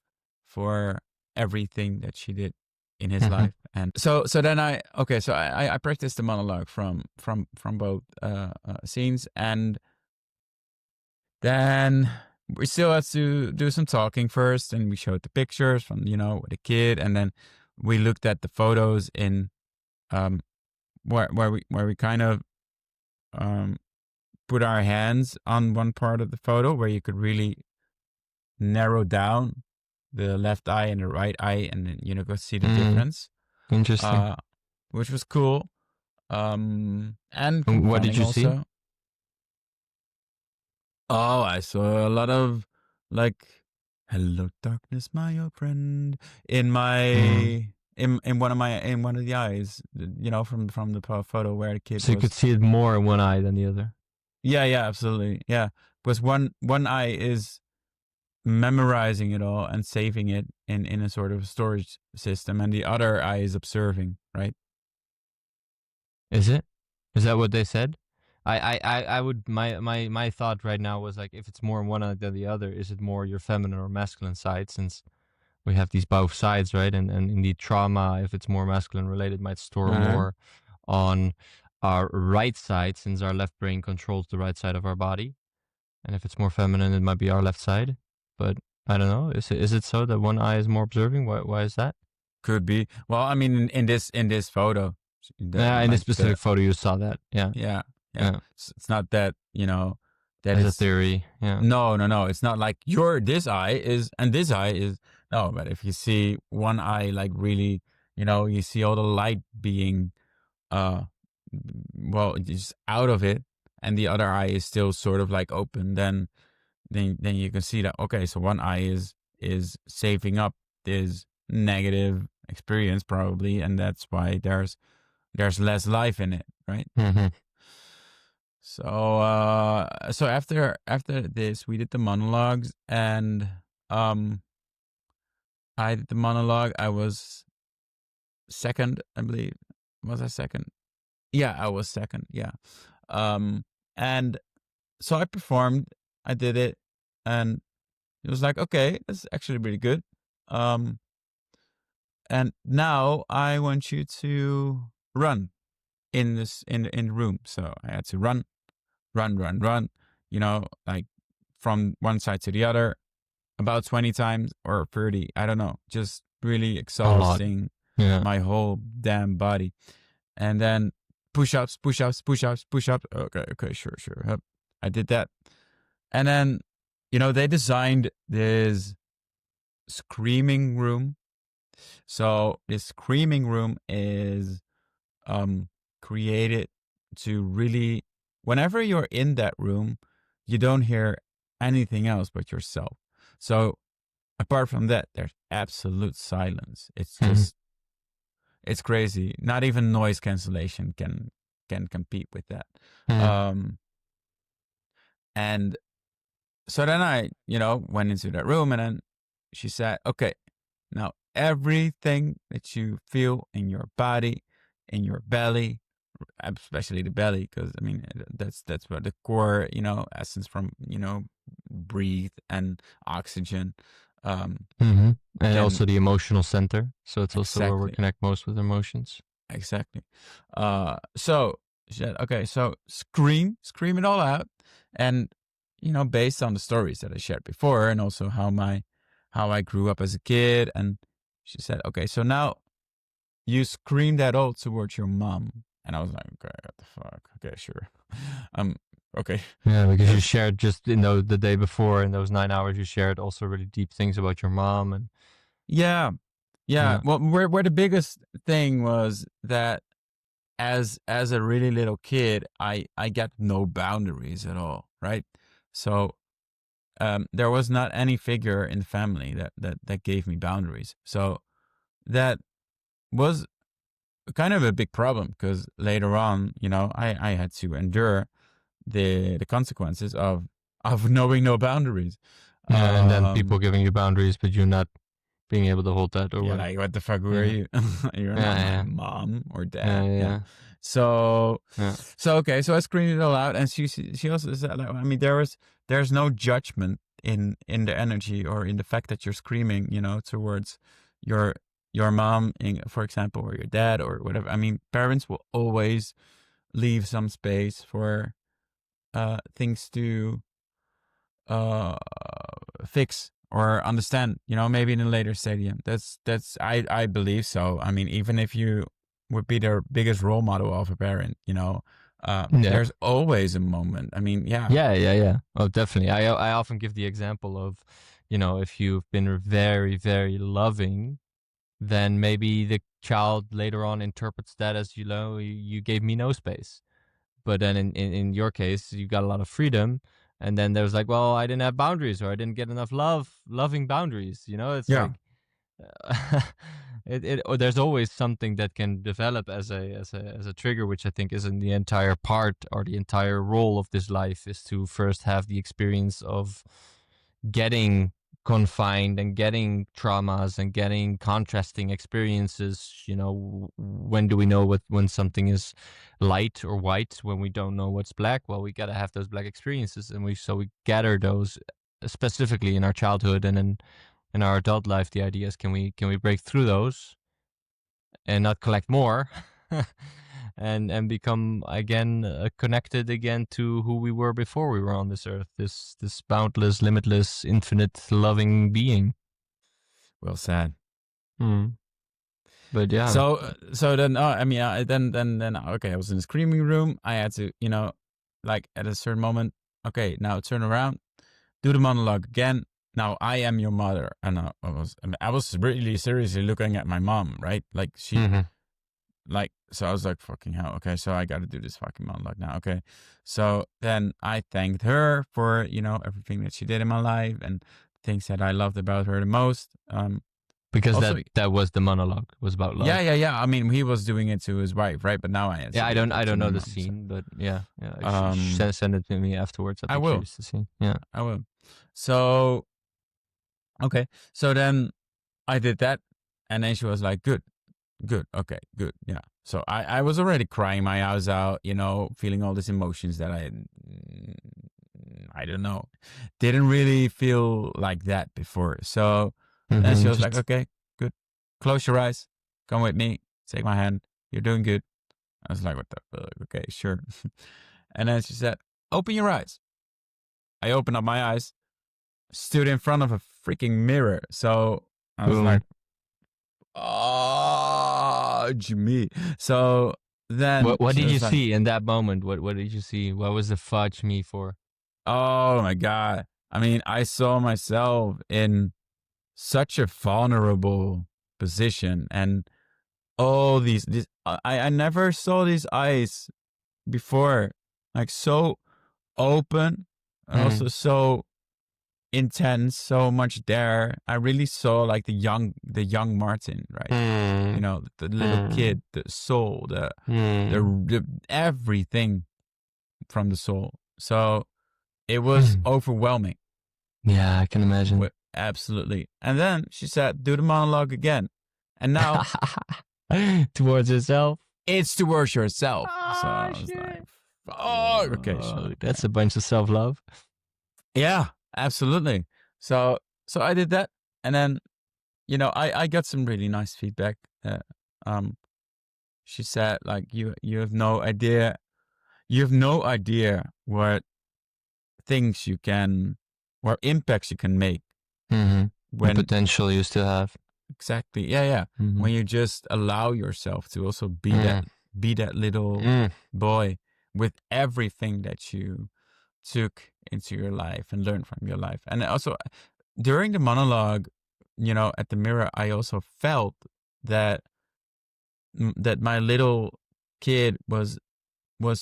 for everything that she did in his Hmm. life. And so then I practiced the monologue from both scenes, and then we still had to do some talking first, and we showed the pictures from with the kid, and then we looked at the photos in um where we kind of um put our hands on one part of the photo where you could really narrow down the left eye and the right eye, and then go see the Hmm. difference, Interesting. uh which was cool, and And what did confronting you see? also. Oh, I saw a lot of, like, "Hello, darkness, my old friend," in my Hmm. in one of the eyes, from the photo where the kid So you could was. see it more in one eye than the other. Yeah, yeah, absolutely, yeah. Because one eye is memorizing it all and saving it in a sort of storage system, and the other eye is observing, right? Is it? Is that what they said? I would my thought right now was like if it's more one than the other, is it more your feminine or masculine side? Since we have these both sides, right? And indeed, trauma, if it's more masculine related, might store Uh-huh. more on our right side, since our left brain controls the right side of our body. And if it's more feminine, it might be our left side. But I don't know. Is it so that one eye is more observing? Why is that? Could be. Well, I mean, in this photo, Yeah, in this like the. specific photo, you saw that. Yeah, Yeah, yeah. yeah. It's not that, that As a it's. theory. Yeah. No, no, no. It's not like your this eye is and this eye is. No, but if you see one eye, like, really, you see all the light being, uh, well, just out of it, and the other eye is still sort of like open, then you can see that, okay, so one eye is saving up this negative experience probably, and that's why there's less life in it, right? Hmm. So after this, we did the monologues, and um I did the monologue. I was second, I believe. Was I second? Yeah, I was second. Yeah. And so I performed. I did it, and it was like, okay, that's actually really good. Um, and now I want you to run in the room. So I had to run, like, from one side to the other about 20 times or 30. I don't know. Just really A lot. exhausting Yeah. my whole damn body. And then push-ups, push-ups, push-ups, push-ups. Okay, okay, sure, sure. Yep. I did that. And then, they designed this screaming room. So this screaming room is um created to really, whenever you're in that room, you don't hear anything else but yourself. So apart from that, there's absolute silence. It's Hmm. just, it's crazy. Not even noise cancellation can compete with that. Hmm. Um and so then I, went into that room, and then she said, "Okay, now everything that you feel in your body, in your belly, especially the belly, because I mean that's where the core, essence from, breathe and oxygen, um Hmm. And can. also the emotional center. So it's also where we Exactly, connect most with emotions. exactly. So she said, okay, so scream it all out, and based on the stories that I shared before, and also how I grew up as a kid, and she said, okay, so now you scream that all towards your mom. And I was like, okay, what the fuck? Okay, sure. Um, okay. Yeah, because you That's, shared just the day before in those 9 hours, you shared also really deep things about your mom and yeah. Yeah. yeah. Well, where the biggest thing was that, as a really little kid, I got no boundaries at all, right? So there was not any figure in the family that gave me boundaries. So that was kind of a big problem because later on, I had to endure the consequences of knowing no boundaries. Yeah, and then people Um, giving you boundaries, but you not being able to hold that or yeah, what? like what the fuck were Yeah, you? You're not my yeah, mom or yeah, dad. Yeah. yeah, So, yeah, okay. So I screamed it all out, and she also said, like, I mean, there's no judgment in the energy or in the fact that you're screaming, towards your your mom, for example, or your dad or whatever. I mean, parents will always leave some space for things to uh fix or understand, maybe in a later stadium. That's I believe so. I mean, even if you would be their biggest role model of a parent, yeah. there's always a moment. I mean, yeah. Yeah, yeah, yeah. Oh, definitely. I often give the example of, if you've been very, very loving, then maybe the child later on interprets that as, you gave me no space. But then in your case, you got a lot of freedom. And then there's like, well, I didn't have boundaries, or I didn't get enough loving boundaries. It's Yeah. like, or there's always something that can develop as a trigger, which I think isn't the entire part or the entire role of this life, is to first have the experience of getting confined and getting traumas and getting contrasting experiences. When do we know when something is light or white, when we don't know what's black? Well, we got to have those black experiences, and we gather those specifically in our childhood, and in our adult life. The idea is, can we break through those and not collect more, and become again connected again to who we were before we were on this earth, this boundless, limitless, infinite, loving being. Well said. Mm. But yeah, So then, I mean, then, okay, I was in the screaming room. I had to, like at a certain moment, okay, now turn around, do the monologue again. Now I am your mother, and I was really seriously looking at my mom, right? Like mm-hmm. so I was like, fucking hell. Okay, so I got to do this fucking monologue now. Okay, so then I thanked her for everything that she did in my life and things that I loved about her the most. Because Also, that was the monologue, was about yeah, love. yeah, yeah. I mean, he was doing it to his wife, right? But now I had Yeah, to I do don't it I to don't my know the mom. So, scene, but yeah, yeah. um, Send it to me afterwards. I'd I be will, curious to see. Yeah. I will. So okay, so then I did that, and then she was like, "Good, good, okay, good, yeah." So I was already crying my eyes out, feeling all these emotions that I don't know, didn't really feel like that before. So then she Mm-hmm. was like, Just "Okay, good, close your eyes, come with me, take my hand, you're doing good." I was like, "What the fuck? Okay, sure." And then she said, "Open your eyes." I opened up my eyes, stood in front of a freaking mirror. So I was like, boom. "Oh, Jimmy." So then What she did you was like, see in that moment? What did you see? What was the fudge me for? "Oh my God." I mean, I saw myself in such a vulnerable position, and all these I never saw these eyes before, like so open and Mm. also so intense, so much there. I really saw like the young Martin, right? Mm. The little Mm. kid, the soul, Mm. the everything from the soul. So it was Mm. overwhelming. Yeah, I can imagine. Absolutely. And then she said, "Do the monologue again." And now Towards yourself. it's towards yourself. So Oh I was like, shit. "Oh, okay, sure." That's Yeah. a bunch of self love. Yeah, absolutely. So I did that, and then I got some really nice feedback. Um, she said like, you have no idea, what things you can, or impacts you can make Mm-hmm. The when potential you still have. exactly, yeah, yeah, Mm-hmm. when you just allow yourself to also Mm. be that little Mm. boy with everything that you took into your life and learned from your life. And also during the monologue, at the mirror, I also felt that that my little kid was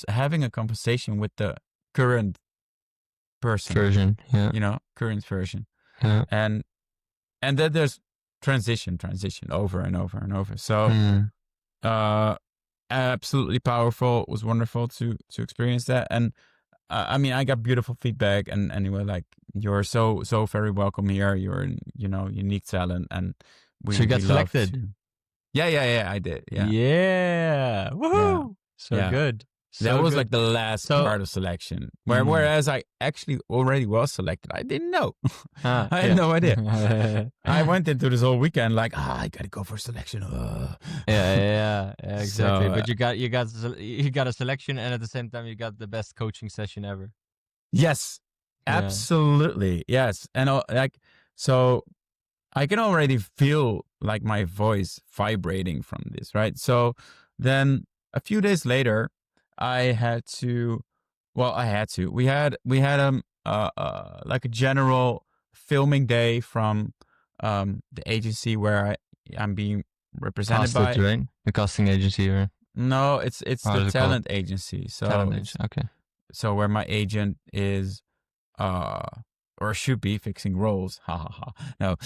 having a conversation with the current person, Version. Yeah. current version, Yeah. and that there's transition over and over and over. So Mm. absolutely powerful. It was wonderful to experience that. And I mean, I got beautiful feedback, and you were like, "You're so very welcome here. You're unique talent, and So you we got love selected. to." Yeah, I did. Yeah, Yeah. yeah, Woohoo! So yeah. good. That So was like good. the last So part of selection. mm, Whereas I actually already was selected. I didn't know. I had yeah. no idea. Yeah, I went into this whole weekend like, I gotta go for selection. yeah, So exactly. But you got a selection, and at the same time, you got the best coaching session ever. yes, Yeah. absolutely, yes, and like so. I can already feel like my voice vibrating from this, right? So then a few days later, I had to. Well, I had to. We had like a general filming day from the agency where I'm being represented Casted, by. right? The casting agency, or No, it's how the is it called? talent agency. So Talent it's agency. Okay. so where my agent is uh or should be fixing roles. Ha ha ha. No.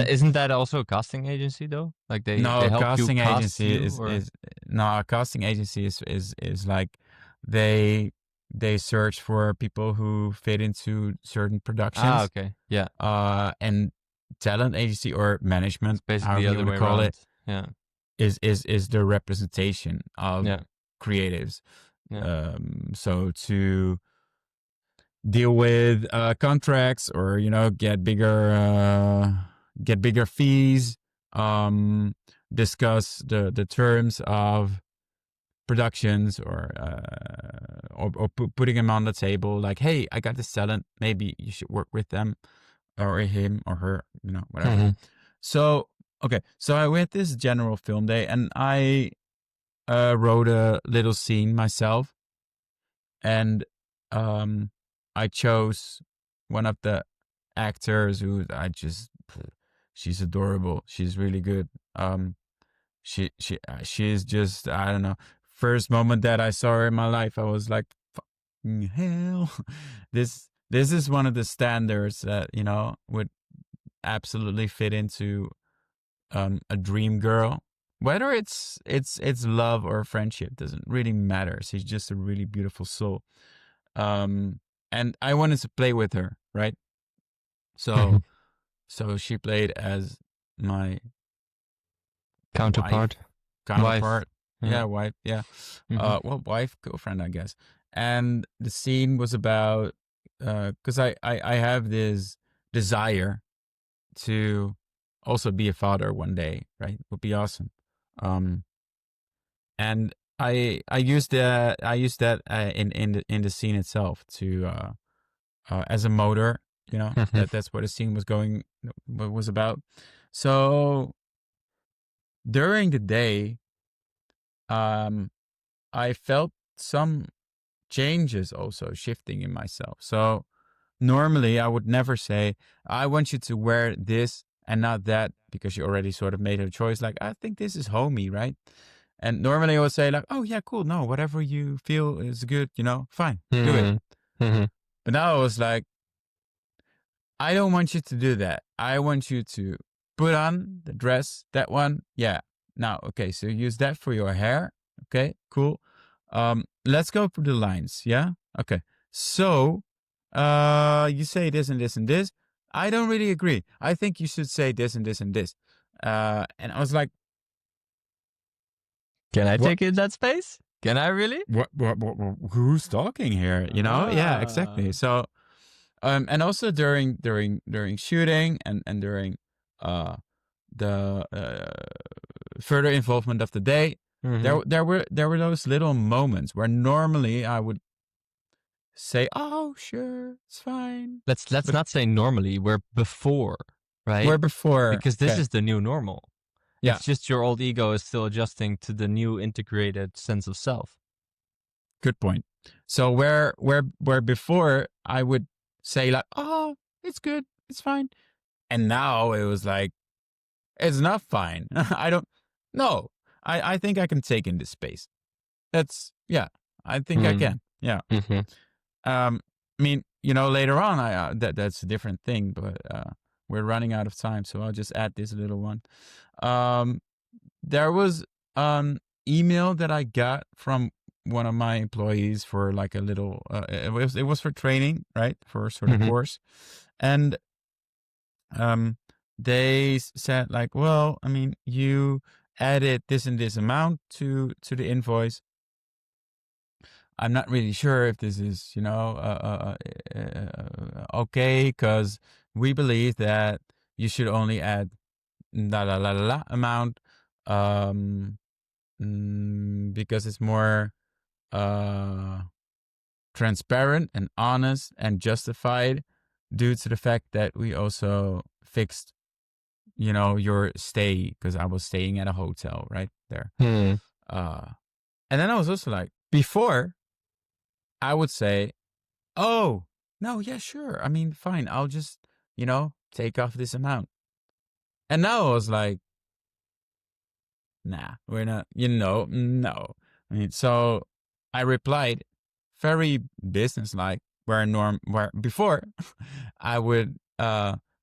Isn't that also a casting agency though? Like they No, help you casting cast agency you, is or no, a casting agency is like they they search for people who fit into certain productions. okay, yeah, And talent agency or it's management, basically however the you other want to way call it, around. Yeah, is the representation of yeah, creatives. yeah. So to deal with contracts, or get bigger fees, um discuss the terms of productions, or putting them on the table, like, hey, I got this talent, maybe you should work with them, or him or her, whatever. Hmm. So okay, so I went this general film day, and I wrote a little scene myself, and I chose one of the actors who she's adorable. She's really good. She is just, I don't know. First moment that I saw her in my life, I was like, "Fucking hell!" This is one of the standards that would absolutely fit into a dream girl. Whether it's love or friendship doesn't really matter. She's just a really beautiful soul. Um, and I wanted to play with her, right? Hmm. So she played as my wife, Counterpart, wife. counterpart. Yeah. Yeah, wife. Yeah. Hmm. Well, wife, girlfriend, I guess. And the scene was about because I have this desire to also be a father one day, right? Would be awesome. Um, and I used that in the scene itself to as a motor. That's what the scene was about. So during the day, um, I felt some changes also shifting in myself. So normally I would never say, I want you to wear this and not that, because you already sort of made a choice. Like, I think this is homey, right? And normally I would say like, oh yeah, cool. No, whatever you feel is good, fine, do it. Hmm. Hmm. But now I was like, I don't want you to do that. I want you to put on the dress, that one. Yeah. Now, okay, so use that for your hair. Okay, cool. Let's go through the lines. Yeah. Okay. So, you say this and this and this. I don't really agree. I think you should say this and this and this. And I was like, Can I what? take it in that space? Can I really? Who's talking here? Yeah, exactly. Ah. So, and also during shooting, and during uh the further involvement of the day, Hmm. there were those little moments where normally I would say, "Oh, sure, it's fine," Let's but not say normally. We're before, right? where before, Because this okay, is the new normal. yeah, It's just your old ego is still adjusting to the new integrated sense of self. good point. So where before I would say like, "Oh, it's good, it's fine," and now it was like, it's not fine. I don't. No, I think I can take in this space. That's yeah. I think I Mm. can. Yeah. Hmm. I mean, later on, that's a different thing. But we're running out of time, so I'll just add this little one. Um, there was an email that I got from one of my employees for like a little. It was for training, right? For sort of Mm-hmm. course, and they said like, well, I mean, you added this and this amount to the invoice. I'm not really sure if this is, okay, because we believe that you should only add la la la la la amount, um, because it's more uh, transparent and honest and justified due to the fact that we also fixed, your stay because I was staying at a hotel right there. Hmm. Uh, and then I was also like, before I would say, oh, no, yeah, sure. I mean, fine. I'll just, take off this amount. And now I was like, nah, we're not, no. I mean, so I replied very businesslike, where before I would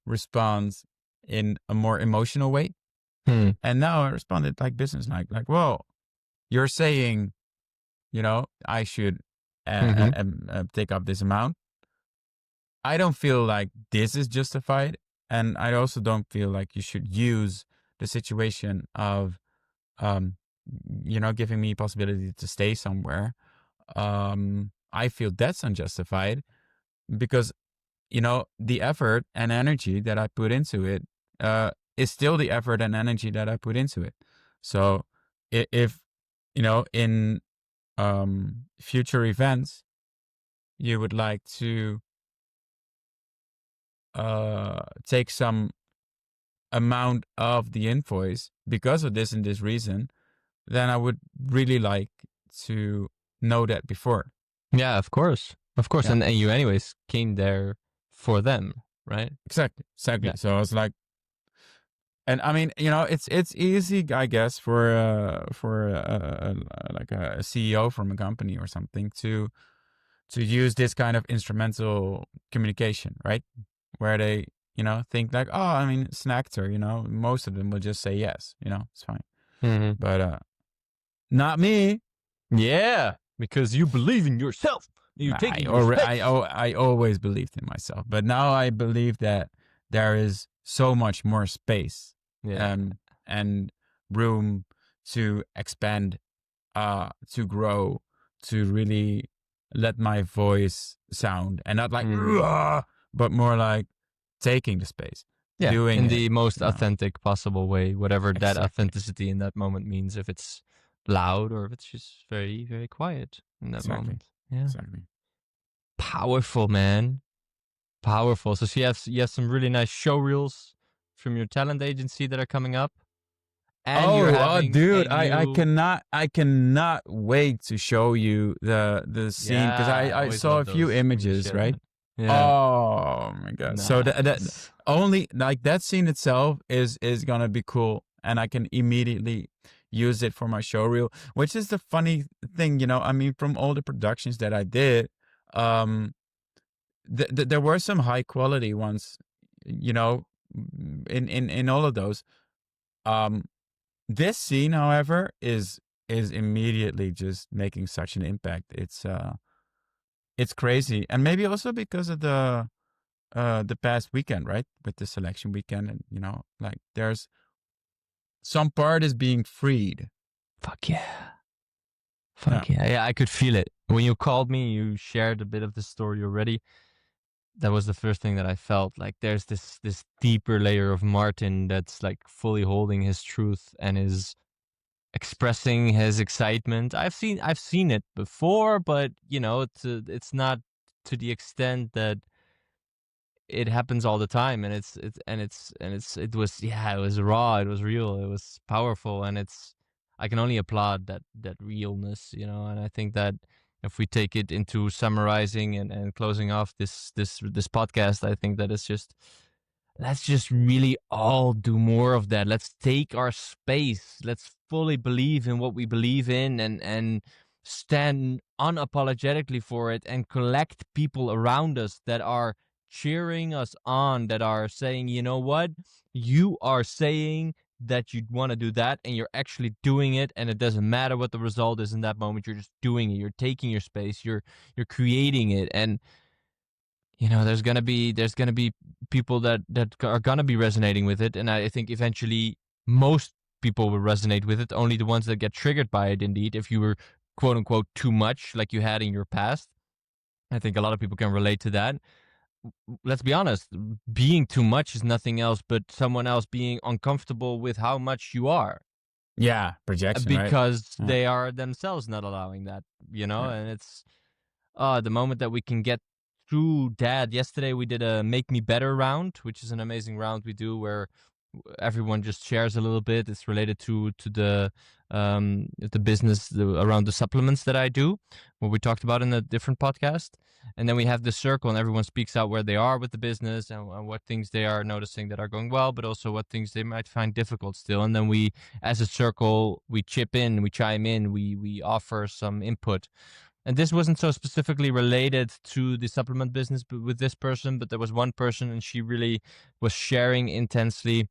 respond in a more emotional way. Hmm. And now I responded like businesslike, like, well, you're saying, I should Mm-hmm. take off this amount. I don't feel like this is justified. And I also don't feel like you should use the situation of, um, giving me possibility to stay somewhere. I feel that's unjustified because, the effort and energy that I put into it, is still the effort and energy that I put into it. So if, in, future events, you would like to, take some amount of the invoice because of this and this reason, then I would really like to know that before. Yeah, of course. Of course. Yeah, And you anyways came there for them, right? exactly. Yeah. So I was like, and I mean, it's easy, I guess, for like a CEO from a company or something to use this kind of instrumental communication, right? Where they, think like, oh, I mean, it's an actor, most of them will just say yes, it's fine. Mm-hmm. But not me. Yeah. Because you believe in yourself. You're taking your space. I always believed in myself, but now I believe that there is so much more space, Yeah. and room to expand, to grow, to really let my voice sound, and not like, "Rah," but more like taking the space, Yeah. doing In it, the most you know. authentic possible way, whatever that Exactly, authenticity in that moment means, if it's loud or if it's just very, very quiet in that exactly, moment. Yeah. exactly. Powerful, man. Powerful. So you have some really nice show reels from your talent agency that are coming up. And you're having a Dude, new. I cannot wait to show you the scene because Yeah, I I always saw love a few those when you images, share that. right? Yeah. Oh my god! So that Nice. only like that scene itself is gonna be cool, and I can immediately use it for my show reel. Which is the funny thing, I mean, from all the productions that I did, um, there were some high quality ones, in all of those. Um, this scene, however, is immediately just making such an impact. It's crazy, and maybe also because of the past weekend, right, with the selection weekend, and like there's some part is being freed. Fuck yeah. Yeah. Fuck yeah. Yeah, I could feel it. When you called me, you shared a bit of the story already. That was the first thing that I felt. Like there's this deeper layer of Martin that's like fully holding his truth and is expressing his excitement. I've seen it before, but it's not to the extent that it happens all the time, and it was, yeah, it was raw, it was real, it was powerful, and I can only applaud that realness, and I think that if we take it into summarizing and closing off this podcast, I think that it's just, let's just really all do more of that. Let's take our space. Let's fully believe in what we believe in, and stand unapologetically for it, and collect people around us that are cheering us on, that are saying, you know what, you are saying that you want to do that and you're actually doing it, and it doesn't matter what the result is in that moment. You're just doing it. You're taking your space. You're creating it. And there's gonna be people that are gonna be resonating with it, and I think eventually most people will resonate with it. Only the ones that get triggered by it, indeed. If you were quote unquote too much, like you had in your past, I think a lot of people can relate to that. Let's be honest, being too much is nothing else but someone else being uncomfortable with how much you are, Yeah, projection, right? because Yeah, they are themselves not allowing that, yeah. and it's the moment that we can get through that. Yesterday we did a Make Me Better round, which is an amazing round we do where everyone just shares a little bit. It's related to the business, around the supplements that I do, what we talked about in a different podcast. And then we have this circle, and everyone speaks out where they are with the business, and what things they are noticing that are going well, but also what things they might find difficult still. And then we, as a circle, we chip in, we chime in, we offer some input. And this wasn't so specifically related to the supplement business, but with this person, but there was one person, and she really was sharing intensely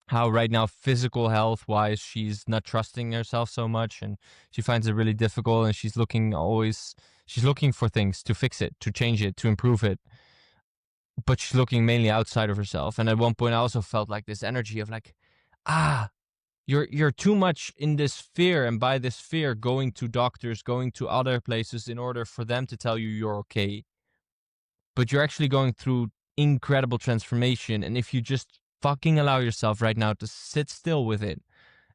how right now, physical health wise, she's not trusting herself so much, and she finds it really difficult, and she's looking for things to fix it, to change it, to improve it, but she's looking mainly outside of herself. And at one point I also felt like this energy of like, ah, you're too much in this fear, and by this fear going to doctors, going to other places in order for them to tell you you're okay, but you're actually going through incredible transformation. And if you just fucking allow yourself right now to sit still with it,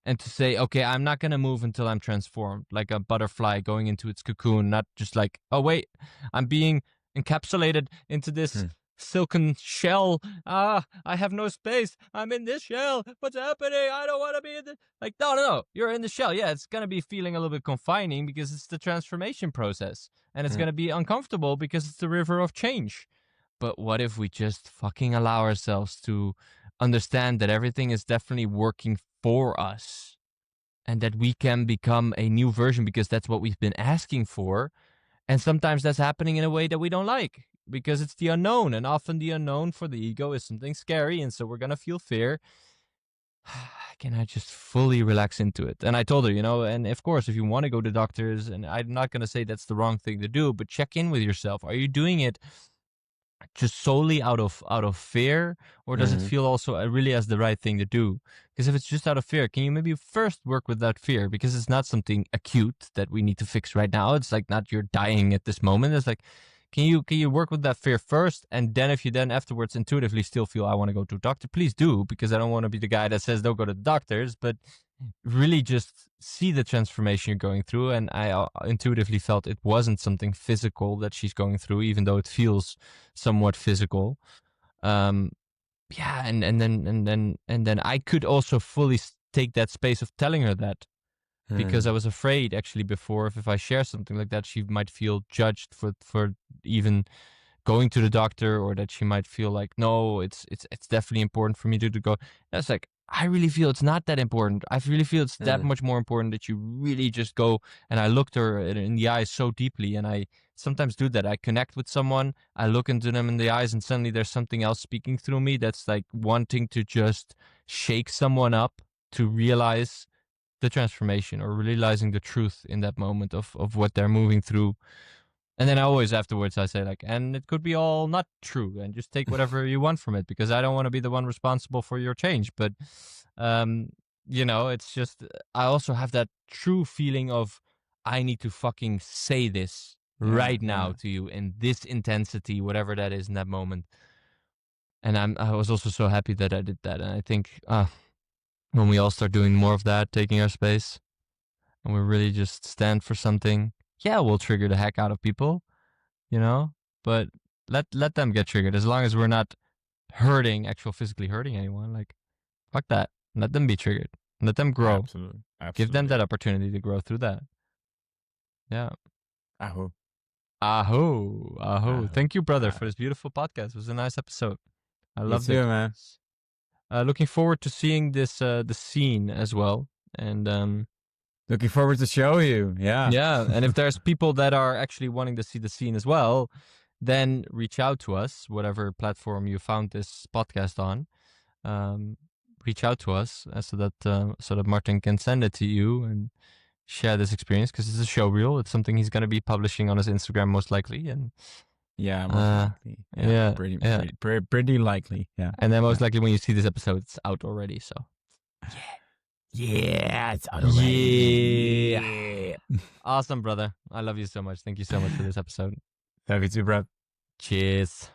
and to say, okay, I'm not going to move until I'm transformed, like a butterfly going into its cocoon, not just like, oh, wait, I'm being encapsulated into this Hmm. silken shell. I have no space. I'm in this shell. What's happening? I don't want to be in the. Like, no, no, no. You're in the shell. Yeah, it's going to be feeling a little bit confining because it's the transformation process. And it's Hmm. going to be uncomfortable because it's the river of change. But what if we just fucking allow ourselves to understand that everything is definitely working for us, and that we can become a new version because that's what we've been asking for. And sometimes that's happening in a way that we don't like because it's the unknown. And often the unknown for the ego is something scary. And so we're going to feel fear. Can I just fully relax into it? And I told her, and of course, if you want to go to doctors, and I'm not going to say that's the wrong thing to do, but check in with yourself. Are you doing it just solely out of fear, or does it Hmm. feel also really as the right thing to do? Because if it's just out of fear, can you maybe first work with that fear, because it's not something acute that we need to fix right now. It's like not you're dying at this moment. It's like, can you work with that fear first, and then if you then afterwards intuitively still feel I want to go to a doctor, please do, because I don't want to be the guy that says don't go to the doctors, but really just see the transformation you're going through. And I intuitively felt it wasn't something physical that she's going through, even though it feels somewhat physical. Um, yeah, and then I could also fully take that space of telling her that, because I Hmm. was afraid actually before, if I share something like that, she might feel judged for even going to the doctor, or that she might feel like, no, it's definitely important for me to go. That's like, I really feel it's not that important. I really feel it's that Hmm. much more important that you really just go. And I looked her in the eyes so deeply, and I sometimes do that. I connect with someone, I look into them in the eyes, and suddenly there's something else speaking through me that's like wanting to just shake someone up to realize the transformation, or realizing the truth in that moment of what they're moving through. And then I always afterwards I say like, and it could be all not true, and just take whatever you want from it, because I don't want to be the one responsible for your change. But um, it's just, I also have that true feeling of, I need to fucking say this Yeah, right now yeah. to you in this intensity, whatever that is in that moment. And I was also so happy that I did that. And I think when we all start doing more of that, taking our space, and we really just stand for something, yeah, we'll trigger the heck out of people, you know, but let them get triggered, as long as we're not physically hurting anyone. Like, fuck that. Let them be triggered. Let them grow. Absolutely, Give them absolutely. that opportunity to grow through that. Yeah. Aho, Aho. Aho. aho, Thank you, brother, for aho. this beautiful podcast. It was a nice episode. I You loved it. too, man. Looking forward to seeing this the scene as well. And Looking forward to show you. Yeah. yeah, and if there's people that are actually wanting to see the scene as well, then reach out to us, whatever platform you found this podcast on. Reach out to us so that Martin can send it to you and share this experience, because it's a show reel. It's something he's going to be publishing on his Instagram most likely, and Yeah, most likely. Yeah, yeah, pretty likely. Yeah, and then most likely when you see this episode, it's out already. So yeah, it's out already. yeah. Awesome, brother. I love you so much. Thank you so much for this episode. Love you too, bro. Cheers.